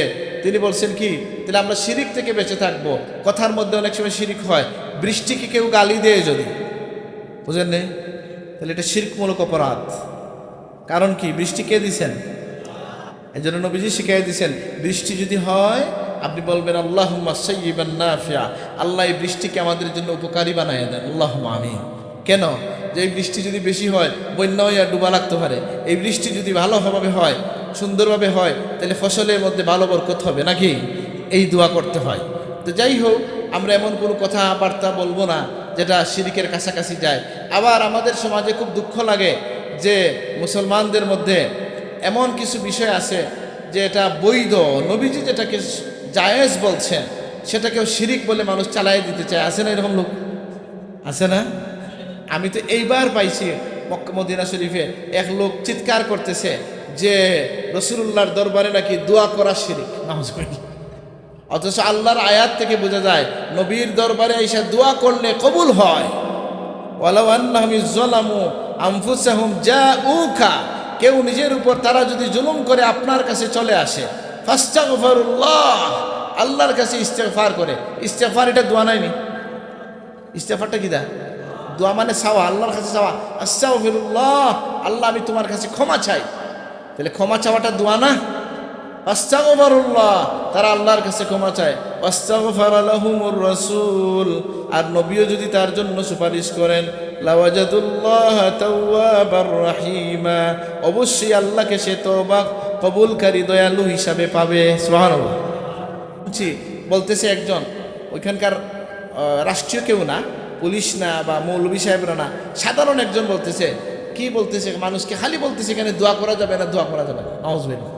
Speaker 1: তিনি বলছেন কি? তাহলে আমরা শিরিক থেকে বেঁচে থাকবো। কথার মধ্যে অনেক সময় শিরিক হয়। বৃষ্টিকে কেউ গালি দেয় যদি, বুঝেন নেই, তাহলে এটা শিরকমূলক অপরাধ। কারণ কি? বৃষ্টি কে দিছেন? এই জন্য নবীজি শিখিয়ে দিছেন, বৃষ্টি যদি হয় আপনি বলবেন আল্লাহুম্মা সাইয়্যিবান নাফিআ, আল্লাহ এই বৃষ্টিকে আমাদের জন্য উপকারী বানায় দেন, আল্লাহুম্মা আমিন। কেন? যে এই বৃষ্টি যদি বেশি হয় বন্যা হইয়া ডুবা লাগতে পারে, এই বৃষ্টি যদি ভালোভাবে হয়, সুন্দরভাবে হয়, তাহলে ফসলের মধ্যে ভালো বরকত হবে নাকি, এই দোয়া করতে হয়। তো যাই হোক, আমরা এমন কোনো কথাবার্তা বলবো না যেটা শিরকের কাছাকাছি যায়। আবার আমাদের সমাজে খুব দুঃখ লাগে যে মুসলমানদের মধ্যে এমন কিছু বিষয় আছে যে এটা বৈধ, নবীজি যেটাকে জায়েজ বলছেন সেটাকেও শিরিক বলে মানুষ চালাই দিতে চায়। আছে না এরকম লোক? আছে না? আমি তো এইবার পাইছি মক্কা মদিনা শরীফে এক লোক চিৎকার করতেছে যে রাসূলুল্লাহর দরবারে নাকি দোয়া করা শিরিক। নাউজুবিল্লাহ। অথচ আল্লাহর আয়াত থেকে বোঝা যায় নবীর দরবারে এসে দোয়া করলে কবুল হয়। ওয়ালাউ আন্নাহুম যালামু আনফুসাহুম জাউকা, কেউ নিজের উপর তারা যদি জুলুম করে আপনার কাছে চলে আসে, ফাস্তাগফিরুল্লাহ, আল্লাহর কাছে ইস্তেগফার করে। ইস্তেগফার এটা দোয়া নাইনি? ইস্তেগফারটা কি দা? দোয়া মানে চাওয়া, আল্লাহর কাছে চাওয়া। আস্তাগফিরুল্লাহ, আল্লাহ আমি তোমার কাছে ক্ষমা চাই। তাহলে ক্ষমা চাওয়াটা দোয়া না? আস্তাগফিরুল্লাহ, তারা আল্লাহর কাছে ক্ষমা চায়। আস্তাগফারা লাহুমুর রাসূল, আর নবীও যদি তার জন্য সুপারিশ করেন, লাওয়াজাদুল্লাহ তাওয়াবার রাহিমা, অবশ্যই আল্লাহকে সে তওবা কবুলকারী দয়ালু হিসাবে পাবে। সুবহানাল্লাহ। বলতেছে একজন, ওইখানকার রাষ্ট্রীয় কেউ না, পুলিশ না বা মৌলভী সাহেবরা না, সাধারণ একজন বলতেছে, কি বলতেছে, মানুষকে খালি বলতেছে এখানে দোয়া করা যাবে না, দোয়া করা যাবে না। নাউজুবিল্লাহ।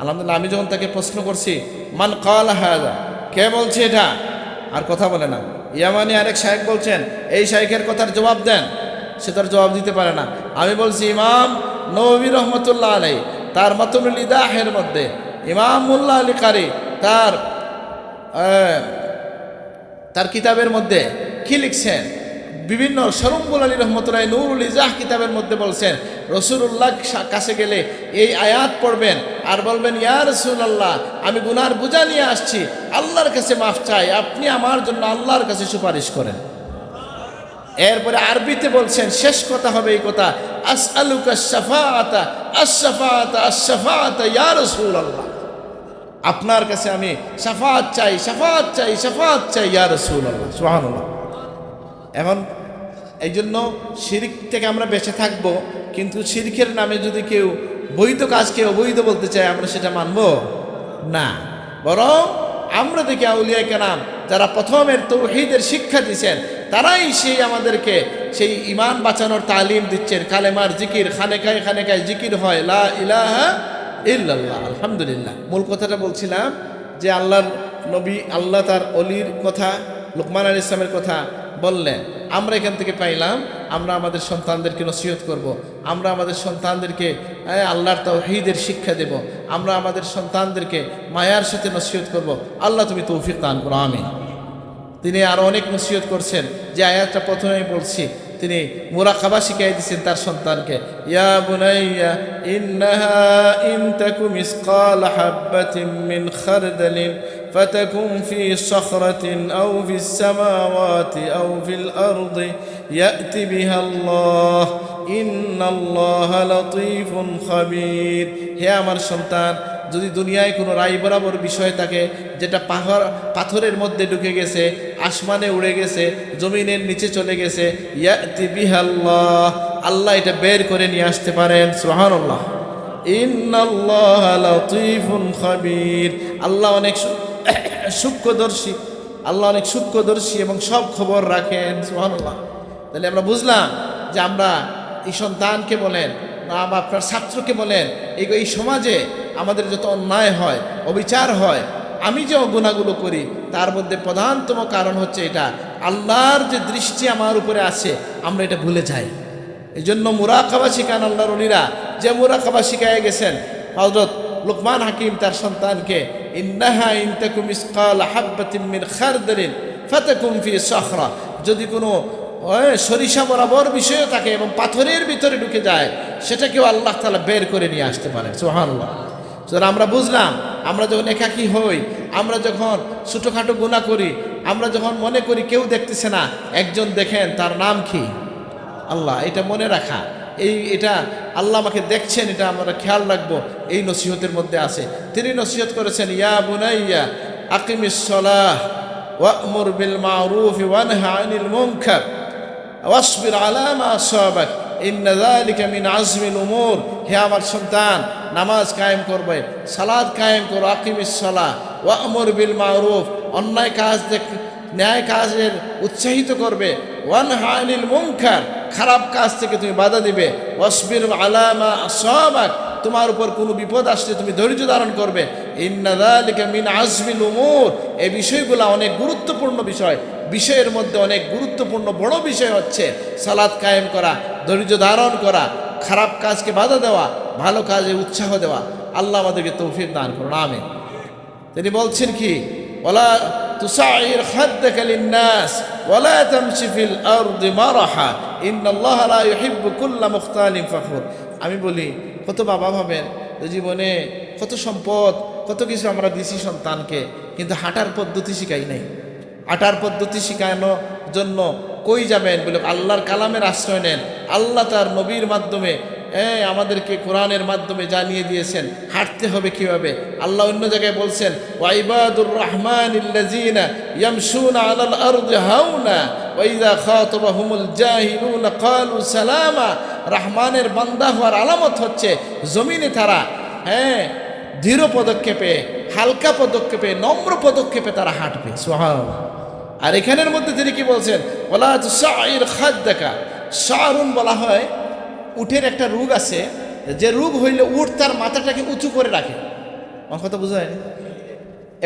Speaker 1: আলহামদুলিল্লাহ, আমি যখন তাকে প্রশ্ন করছি মান ক্বালা হাযা, কে বলছে এটা, আর কথা বলে না। ইয়ামানি আরেক শায়েখ বলছেন এই শায়েখের কথার জবাব দেন, সে তার জবাব দিতে পারে না। আমি বলছি ইমাম নববী রহমতুল্লাহ আলাইহি তার মাতুনুল ইদাহের মধ্যে, ইমাম মুল্লা আলী কারি তার কিতাবের মধ্যে কি লিখছেন, বিভিন্ন শরম্বুল আলী রহমতুল্লাহ নূরুল ইজাহ কিতাবের মধ্যে বলছেন রাসূলুল্লাহ কাছে গেলে এই আয়াত পড়বেন আর বলবেন, ইয়া রাসূলুল্লাহ, আমি গুনার বোঝা নিয়ে আসছি, আল্লাহর কাছে মাফ চাই, আপনি আমার জন্য আল্লাহর কাছে সুপারিশ করেন। এরপরে আরবিতে বলছেন, শেষ কথা হবে এই কথা, আসআলুকা আশ-শাফাআতা আশ-শাফাআতা আশ-শাফাআতা ইয়া রাসূলুল্লাহ, আপনার কাছে আমি শাফাআত চাই, শাফাআত চাই, শাফাআত চাই ইয়া রাসূলুল্লাহ। সুবহানাল্লাহ। এখন এই জন্য শিরিক থেকে আমরা বেঁচে থাকব, কিন্তু শিরকের নামে যদি কেউ বৈধ কাজকে অবৈধ বলতে চায়, আমরা সেটা মানব না। বরং আমরা দেখি আউলিয়া কেরাম যারা প্রথমের তাওহীদের শিক্ষা দিচ্ছেন, তারাই সেই আমাদেরকে সেই ঈমান বাঁচানোর তালিম দিচ্ছেন। কালেমার জিকির, খানেকায় খানেকায় জিকির হয়, লা ইলাহা ইল্লাল্লাহ। আলহামদুলিল্লাহ। মূল কথাটা বলছিলাম যে আল্লাহর নবী, আল্লাহ তার অলির কথা, লুকমান আলাইহিস সালামের কথা বললেন। আমরা এখান থেকে পাইলাম আমরা আমাদের সন্তানদেরকে নসিহত করব, আমরা আমাদের সন্তানদেরকে আল্লাহর তাওহীদের শিক্ষা দেব, আমরা আমাদের সন্তানদেরকে মায়ার সাথে নসিহত করব। আল্লাহ তুমি তৌফিক দান করো, আমিন। তিনি আরও অনেক নসিহত করছেন, যে আয়াতটা প্রথমেই বলছি, তিনি মুরাকাবা শিখিয়ে দিয়েছেন তার সন্তানকে, ইয়া বুনাইয়া ইন্নাহা ইন তাকু মিসকাল হাববাতিন মিন খারদালিন ফাতাকুন ফি সখরাতিন আও ফিস সামাওয়াতি আও ফিল আরদি ইয়াতি বিহা আল্লাহ ইন্নাল্লাহা লাতীফুন খাবীর। হে আমার সন্তান, যদি দুনিয়ায় কোনো রায় বরাবর বিষয় থাকে যেটা পাথরের মধ্যে ঢুকে গেছে, আসমানে উড়ে গেছে, জমিনের নিচে চলে গেছে, ইয়াতি বিহাল্লাহ, আল্লাহ এটা বের করে নিয়ে আসতে পারেন। সুবহানাল্লাহ। ইন্নাল্লাহা লাতীফুন খাবীর, আল্লাহ অনেক সূক্ষ্মদর্শী, আল্লাহ অনেক সূক্ষ্মদর্শী এবং সব খবর রাখেন। সুবহানাল্লাহ। তাহলে আমরা বুঝলাম যে আমরা এই সন্তানকে বলেন বা আপনার ছাত্রকে বলেন, এই সমাজে আমাদের যত অন্যায় হয়, অবিচার হয়, আমি যে গুনাহগুলো করি, তার মধ্যে প্রধানতম কারণ হচ্ছে এটা, আল্লাহর যে দৃষ্টি আমার উপরে আছে, আমরা এটা ভুলে যাই। এই জন্য মুরাকাবা শিখান আল্লাহর ওলিরা, যে মুরাকাবা শিখায় গেছেন হযরত লুকমান হাকিম তার সন্তানকে, ইন্নাহা ইন তাকু মিসকাল হাববাতিন মিন খারদালিন ফাতাকুন ফি সখরা, যদি কোনো সরিষা বরাবর বিষয় থাকে এবং পাথরের ভিতরে ঢুকে যায়, সেটাকেও আল্লাহ তাআলা বের করে নিয়ে আসতে পারেন। সুবহানাল্লাহ। আমরা বুঝলাম, আমরা যখন একাকী হই, আমরা যখন ছোটোখাটো গুনাহ করি, আমরা যখন মনে করি কেউ দেখতেছে না, একজন দেখেন, তার নাম কি? আল্লাহ। এটা মনে রাখা, এটা আল্লাহ আমাকে দেখছেন, এটা আমরা খেয়াল রাখবো, এই নসিহতের মধ্যে আছে। তিনি নসিহত করেছেন, ইয়া বুনাইয়া আকিমিস সালাহ ওয়া'মুর বিল মা'রুফি ওয়ানহা আনিল মুনকার ওয়াসবির আলা মা আসাবাক ইন্না যালিকা মিন আজমিল উমুর। হে আমার সন্তান, নামাজ কায়েম করবে, সালাত কায়েম করো, আকিমিস সালাহ ওয়া'মুর বিল মা'রুফ, অন্যায় কাজ ন্যায় কাজের উৎসাহিত করবে, ওয়ানহা আনিল মুনকার, খারাপ কাজ থেকে তুমি বাধা দিবে, ওয়াসবির আলা মা আসাবাক, তোমার উপর কোনো বিপদ আসলে তুমি ধৈর্য ধারণ করবে, ইন্না যালিকা মিন আজমিল উমুর। এই বিষয়গুলো অনেক গুরুত্বপূর্ণ বিষয়। বিষয়ের মধ্যে অনেক গুরুত্বপূর্ণ বড় বিষয় হচ্ছে সালাত কায়েম করা, ধৈর্য ধারণ করা, খারাপ কাজকে বাধা দেওয়া, ভালো কাজে উৎসাহ দেওয়া। আল্লাহ আমাদেরকে তৌফিক দান করুন, আমিন। তিনি বলছেন কি, ওয়ালা তুসাইর খাদ্দাকা লিন্নাস ওয়ালা তামশি ফিল আরদি মারাহা ইন্নাল্লাহা লা ইউহিব্বু কুল্লা মুখতালিন ফাখুর। আমি বলি, কত বাবা ভাবেন জীবনে কত সম্পদ, কত কিছু আমরা দিছি সন্তানকে, কিন্তু হাঁটার পদ্ধতি শিখাই নাই। হাঁটার পদ্ধতি শেখানোর জন্য কই যাবেন বলে আল্লাহর কালামের আশ্রয় নেন। আল্লাহ তার নবীর মাধ্যমে আমাদেরকে কোরআনের মাধ্যমে জানিয়ে দিয়েছেন হাঁটতে হবে কিভাবে। আল্লাহ অন্য জায়গায় বলছেন, ওয়াইবাদুর রহমানিল্লাযীনা ইয়ামশুনা আলাল আরদি হাওনা ওয়া ইযা খাতাবাহুমুল জাহিলুনা ক্বালু সালামা। রহমানের বান্দা হওয়ার আলামত হচ্ছে জমিনে তারা ধীর পদক্ষেপে, হালকা পদক্ষেপে, নম্র পদক্ষেপে তারা হাঁটবে। সুবহানাল্লাহ। আর এখানের মধ্যে তিনি কি বলছেন, ওয়ালা তুসাইর খাদ্দাকা। শারুন বলা হয় উটের একটা রোগ আছে, যে রোগ হইলে উট তার মাথাটাকে উঁচু করে রাখে। আমার কথা বোঝা যায়?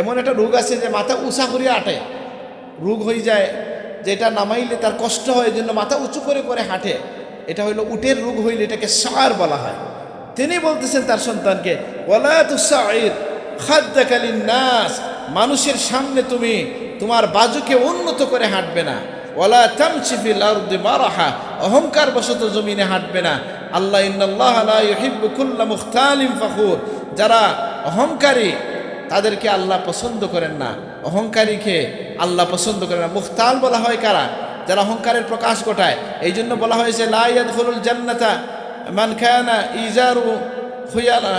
Speaker 1: এমন একটা রোগ আছে যে মাথা উঁচা করিয়া আটে, রোগ হয়ে যায়, যেটা নামাইলে তার কষ্ট হয়, এই জন্য মাথা উঁচু করে করে হাঁটে। এটা হইলো উটের রোগ হইলে এটাকে শার বলা হয়। তিনি বলতেছেন তার সন্তানকে, ওয়ালা তুসাইর খাদ্দাকা লিন্নাস, মানুষের সামনে তুমি তোমার বাজুকে উন্নত করে হাঁটবে না। ওয়ালা তামশি ফিল আরদি মারাহা, অহংকার বশত জমিনে হাঁটবে না। আল্লাহ ইন্নাল্লাহা লা ইউহিব্বু কুল্লা মুখতালিন ফাখুর, যারা অহংকারী তাদেরকে আল্লাহ পছন্দ করেন না। অহংকারীকে আল্লাহ পছন্দ করেন না। মুখতাল বলা হয় কারা? যারা অহংকারের প্রকাশ ঘটায়। এই জন্য বলা হয়েছে লা ইয়াদখুলুল জান্নাতা মান কানা ইজারু খুয়ালা,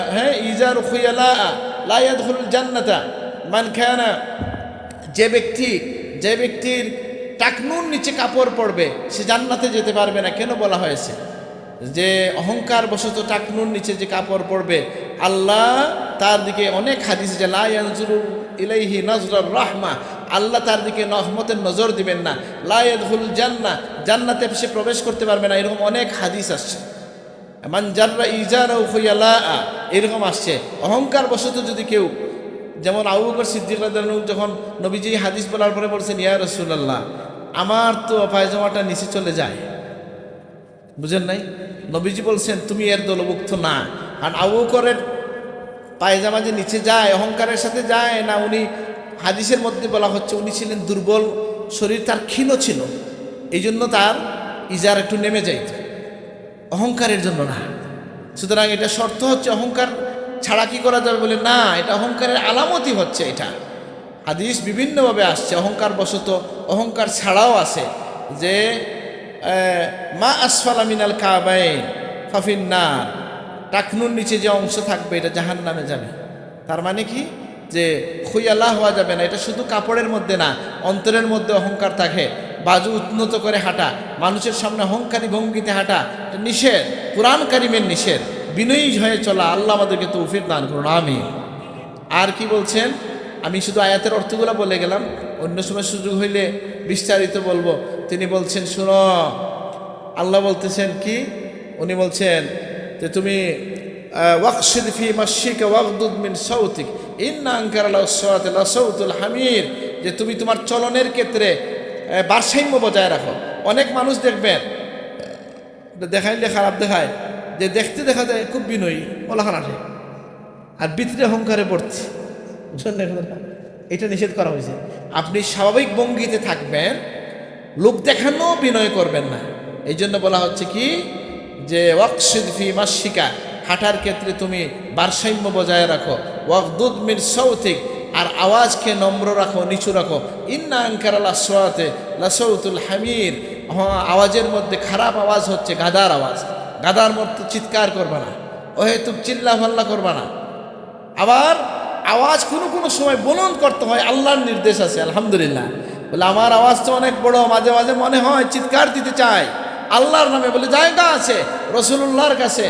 Speaker 1: ইজারু খুয়ালা লা ইয়াদখুলুল জান্নাতা মান কানা, যে ব্যক্তির টাকনুর নিচে কাপড় পরবে সে জান্নাতে যেতে পারবে না। কেন বলা হয়েছে? যে অহংকার বশত টাকনুর নিচে যে কাপড় পরবে, আল্লাহ তার দিকে অনেক হাদিস যে লা ইয়ানজুরু ইলাইহি নজরুর রাহমা, আল্লাহ তার দিকে রহমতের নজর দিবেন না। লা ইয়াদখুলুল জান্নাহ, জান্নাতে সে প্রবেশ করতে পারবে না। এরকম অনেক হাদিস আসছে। মান জাররা ইজারাহু খুয়ালা, এরকম আসছে। অহংকার বশত যদি কেউ, যেমন আবু বকর সিদ্দিক রাদিয়াল্লাহু আনহু যখন নবীজি হাদিস বলার পরে বলছেন, ইয়া রাসূলুল্লাহ, আমার তো পায়জামাটা নিচে চলে যায়। বুঝেন নাই? নবীজি বলছেন তুমি এর দলভুক্ত না। আর আবু বকরের পায়জামা যে নিচে যায় অহংকারের সাথে যায় না। উনি হাদিসের মধ্যে বলা হচ্ছে উনি ছিলেন দুর্বল, শরীর তার ক্ষীণ ছিল, এই জন্য তার ইজার একটু নেমে যাইত, অহংকারের জন্য না। সুতরাং এটা শর্ত হচ্ছে অহংকার ছাড়া কি করা যাবে বলে না, এটা অহংকারের আলামতই হচ্ছে। এটা হাদিস বিভিন্নভাবে আসছে, অহংকার বশত, অহংকার ছাড়াও আছে যে মা আসফালা মিনাল কাবাইন ফাফিন্নার, টাকনুর নিচে যে অংশ থাকবে এটা জাহান্নামে যাবে। তার মানে কি? যে খুয়ালা হওয়া যাবে না। এটা শুধু কাপড়ের মধ্যে না, অন্তরের মধ্যে অহংকার থাকে। বাজু উন্নত করে হাঁটা, মানুষের সামনে অহংকারী ভঙ্গিতে হাঁটা নিষেধ, কুরআন কারীমের নিষেধ। বিনয়ী হয়ে চলা, আল্লাহ আমাদেরকে তৌফিক দান করুন, আমিন। আর কি বলছেন? আমি শুধু আয়াতের অর্থগুলো বলে গেলাম, অন্য সময় সুযোগ হইলে বিস্তারিত বলবো। তিনি বলছেন, শুনো, আল্লাহ বলতেছেন কি? উনি বলছেন যে তুমি ওয়াকসিদ ফি মাশিকা ওয়াগদুদ মিন সাউতিক ইন্না আনকারাল আসওয়াতি লাসাউতুল হামির, যে তুমি তোমার চলনের ক্ষেত্রে ভারসাম্য বজায় রাখো। অনেক মানুষ দেখবেন দেখাইলে খারাপ দেখায়, যে দেখতে দেখা যায় খুব বিনয়ী, ওলাখান আসে, আর ভিতরে অহংকারে পড়ছে। এটা নিষেধ করা হয়েছে। আপনি স্বাভাবিক ভঙ্গিতে থাকবেন, লোক দেখানো বিনয় করবেন না। এই জন্য বলা হচ্ছে কি, যে ওয়াকসিদ ফি মাশিকা, হাঁটার ক্ষেত্রে তুমি ভারসাম্য বজায় রাখো। ওয়াগদুদ মিন সাউতিক, আর আওয়াজকে নম্র রাখো, নিচু রাখো। ইন্না আনকারাল আসওয়াতি লাসাউতুল হামির, আওয়াজের মধ্যে খারাপ আওয়াজ হচ্ছে গাধার আওয়াজ। গাধার মতো চিৎকার করবা না, অহেতুক চিল্লা ফাল্লা করবা না। আবার আওয়াজ কোনো কোনো সময় বুলন্দ করতে হয়, আল্লাহর নির্দেশ আছে, আলহামদুলিল্লাহ। বলে আমার আওয়াজ তো অনেক বড়, মাঝে মাঝে মনে হয় চিৎকার দিতে চাই আল্লাহর নামে। বলে জায়গা আছে রাসূলুল্লাহর কাছে।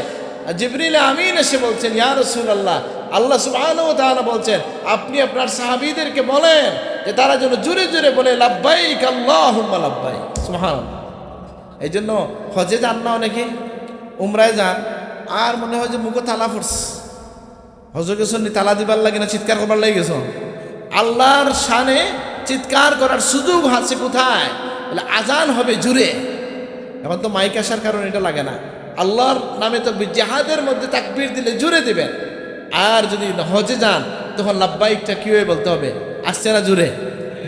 Speaker 1: জিবরিল আমিন এসে বলছেন, ইয়া রাসূলুল্লাহ, আল্লাহ সুবহানাহু ওয়া তাআলা বলছেন আপনি আপনার সাহাবীদেরকে বলেন যে তারা যেন জোরে জোরে বলে লাব্বাইক আল্লাহুম্মা লাব্বাইক। সুবহানাল্লাহ। এই জন্য হজে যান না অনেকে, উমরায় যান, আর মনে হয় যে মুখে তালা পড়ছে। হজে গেছেন তালা দিবার লাগে না চিৎকার করবার লাগে গেছ? আল্লাহর শানে চিৎকার করার সুযোগ আছে কোথায়? বলে আজান হবে জুড়ে। এখন তো মাইক আসার কারণে এটা লাগে না। আল্লাহর নামে তো জিহাদের মধ্যে তাকবীর দিলে জুড়ে দিবেন। আর যদি হজে যান তখন লাব্বাইকটা কি হয়ে বলতে হবে? আসছে না জুড়ে?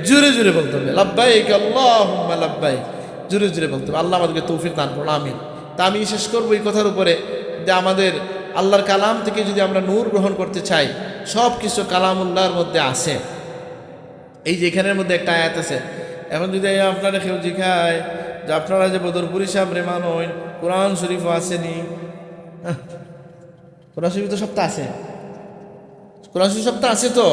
Speaker 1: জুড়ে জুড়ে বলতে হবে লাব্বাইক আল্লাহুম্মা লাব্বাইক, জুড়ে জুড়ে বলতে হবে। আল্লাহ আমাদেরকে তৌফিক দান করুন, আমিন। তা আমি শেষ করবো এই কথার উপরে যে আমাদের আল্লাহর কালাম থেকে যদি আমরা নূর গ্রহণ করতে চাই, সব কিছু কালামুল্লাহর মধ্যে আছে। এই যে এখানের মধ্যে একটা আয়াত আছে। এখন যদি আপনারা কেউ জিজ্ঞায় যে আপনারা যে বদরপুরি সাহেব রেমান হইন, কোরআন শরীফও আসেনি? কোরআন শরীফ তো সপ্তাহ আছে, কোরআন শরীফ সপ্তাহ আছে তো,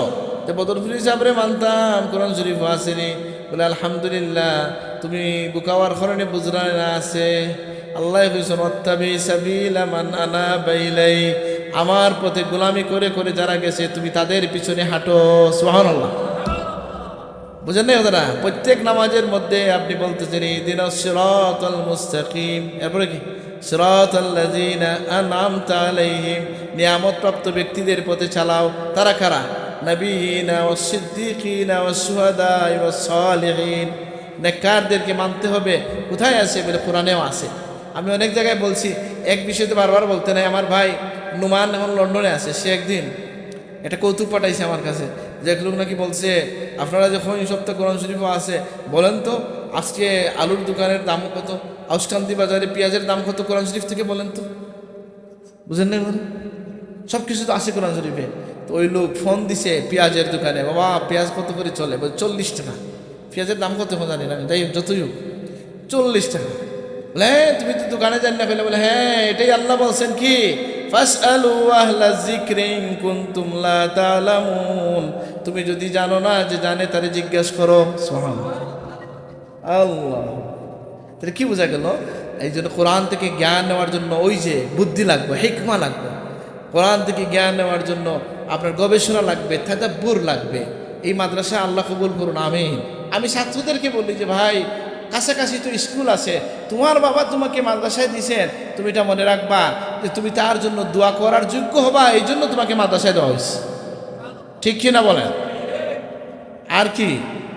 Speaker 1: যে বদরপুরি সাহেব রে মানতাম, কোরআন শরীফও আসেনি। বলে আলহামদুলিল্লাহ, তুমি বুকাওয়ার খরণে বুজরা না আছে। আল্লাহ কইছেন ওয়াত্তাবি সাবিলা মান আনাবা ইলাই, আমার পথে গোলামি করে করে যারা গেছে তুমি তাদের পিছনে হাঁটো। সুবহানাল্লাহ। বুঝেন না ওরা? প্রত্যেক নামাজের মধ্যে আপনি বলতেছেন ইহদিনাস সিরাতাল মুস্তাকিম, এরপরে কি সিরাতাল্লাযিনা আনআমতা আলাইহিম, নিয়ামতপ্রাপ্ত ব্যক্তিদের পথে চালাও। তারা কারা? নবিয়িনা ওয়াস সিদ্দিকিনা ওয়াস শুহাদা ওয়াস সালিহিন। নেককারদেরকে মানতে হবে। কোথায় আছে? বলে কোরআনেও আছে। আমি অনেক জায়গায় বলছি, এক বিষয়ে তো বারবার বলতে নাই। আমার ভাই নুমান এখন লন্ডনে আছে, সে একদিন একটা কৌতুক পাঠাইছে আমার কাছে, যে এক লোক নাকি বলছে আপনারা যখন এই সপ্তাহে কোরআন শরীফও আছে, বলেন তো আজকে আলুর দোকানের দাম কত, আউসকান্দি বাজারে পেঁয়াজের দাম কত, কোরআন শরীফ থেকে বলেন তো। বুঝেন না? সব কিছু তো আছে কোরআন শরীফে। তো ওই লোক ফোন দিছে পেঁয়াজের দোকানে, বাবা পেঁয়াজ কত করে চলে? বলে 40 টাকা। পেঁয়াজের দাম কত জানি না, যাই যতই হোক 40 টাকা। বলে হ্যাঁ তুমি তো দোকানে যান না ফেলে? বলে হ্যাঁ, এটাই আল্লাহ বলছেন কি ফাসআলু আহলা যিকরি ইন কুনতুম লা তা'লামুন, তুমি যদি জানো না যে জানে তারে জিজ্ঞেস করো। সুবহানাল্লাহ। আল্লাহ, তাহলে কি বোঝা গেল? এই জন্য কোরআন থেকে জ্ঞান নেওয়ার জন্য ওই যে বুদ্ধি লাগবে, হিকমা লাগবে। কোরআন থেকে জ্ঞান নেওয়ার জন্য আপনার গবেষণা লাগবে, তাদাব্বুর লাগবে। এই মাদ্রাসায় আল্লাহ কবুল করুন, আমিন। আমি ছাত্রদেরকে বলি যে ভাই, কাছাকাছি তো স্কুল আছে, তোমার বাবা তোমাকে মাদ্রাসায় দিয়েছেন, তুমি এটা মনে রাখবা যে তুমি তার জন্য দোয়া করার যোগ্য হবা, এই জন্য তোমাকে মাদ্রাসায় দেওয়া হয়েছে। ঠিক কি না বলেন? আর কি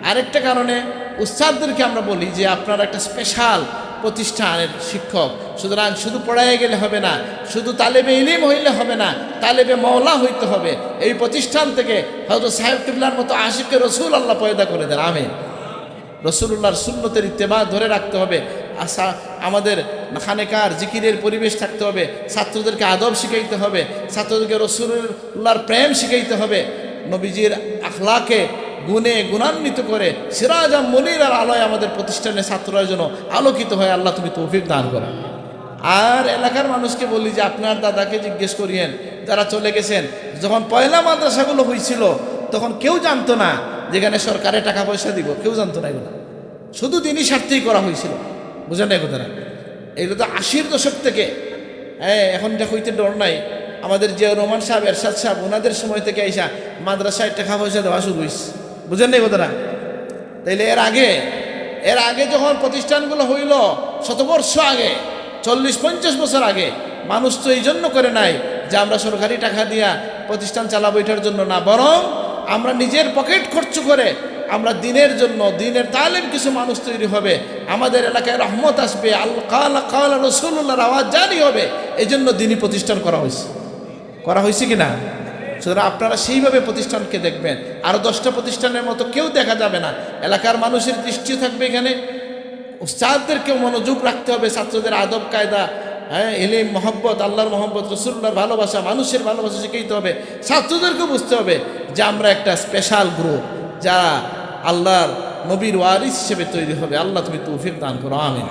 Speaker 1: আরেকটা কারণে উস্তাদদেরকে আমরা বলি যে আপনারা একটা স্পেশাল প্রতিষ্ঠানের শিক্ষক, সুতরাং শুধু পড়াইয়া গেলে হবে না, শুধু তালেবে ইলিম হইলে হবে না, তালেবে মওলা হইতে হবে। এই প্রতিষ্ঠান থেকে হয়তো সাহেব কিবলার মতো আশিকে রসুল আল্লাহ পয়দা করে দেন, আমিন। রসুল্লাহর সুন্নতের ইত্তেবা ধরে রাখতে হবে। আমাদের খানেকার জিকিরের পরিবেশ থাকতে হবে, ছাত্রদেরকে আদব শিখাইতে হবে, ছাত্রদেরকে রসুল্লাহর প্রেম শিখাইতে হবে, নবীজির আখলাকে গুণে গুণান্বিত করে সিরাজাম মুনির আর আলোয় আমাদের প্রতিষ্ঠানের ছাত্ররা যেন আলোকিত হয়। আল্লাহ তুমি তৌফিক দান করো। আর এলাকার মানুষকে বলি যে আপনার দাদাকে জিজ্ঞেস করিয়েন, যারা চলে গেছেন, যখন পয়লা মাদ্রাসাগুলো হয়েছিল তখন কেউ জানতো না যেখানে সরকারে টাকা পয়সা দিব, কেউ জানতো না। এগুলো শুধু দিনই স্বার্থেই করা হয়েছিল। বুঝেন না কথাটা? এগুলো তো 80-র দশক থেকে। হ্যাঁ, এখন এটা হইতে ডর নাই। আমাদের যে রহমান সাহেব, এরশাদ সাহেব, ওনাদের সময় থেকে আইসা মাদ্রাসায় টাকা পয়সা দেওয়া শুরু হয়েছে। বুঝেন না কথাটা? তাইলে এর আগে যখন প্রতিষ্ঠানগুলো হইল, শতবর্ষ আগে, 40-50 বছর আগে, মানুষ তো এই জন্য করে নাই যে আমরা সরকারি টাকা দিয়া প্রতিষ্ঠান চালাবো, এটার জন্য না, বরং আমরা নিজের পকেট খরচ করে আমরা দিনের জন্য, দিনের তালিম কিছু মানুষ তৈরি হবে, আমাদের এলাকায় রহমত আসবে, কালা রাসূলুল্লাহর আওয়াজ জারি হবে। এই জন্য দিনী প্রতিষ্ঠান করা হয়েছে কিনা? সুতরাং আপনারা সেইভাবে প্রতিষ্ঠানকে দেখবেন। আরও 10টা প্রতিষ্ঠানের মতো কেউ দেখা যাবে না। এলাকার মানুষের দৃষ্টিও থাকবে এখানে। উস্তাদদেরকেও মনোযোগ রাখতে হবে, ছাত্রদের আদব কায়দা, হ্যাঁ, ইলম, মহব্বত, আল্লাহর মহব্বত, রাসূলুল্লাহর ভালোবাসা, মানুষের ভালোবাসা শিখাইতে হবে। ছাত্রদেরকেও বুঝতে হবে যে আমরা একটা স্পেশাল গ্রুপ, যারা আল্লাহর নবীর ওয়ারিস হিসেবে তৈরি হবে। আল্লাহ তুমি তৌফিক দান করো, আমিন।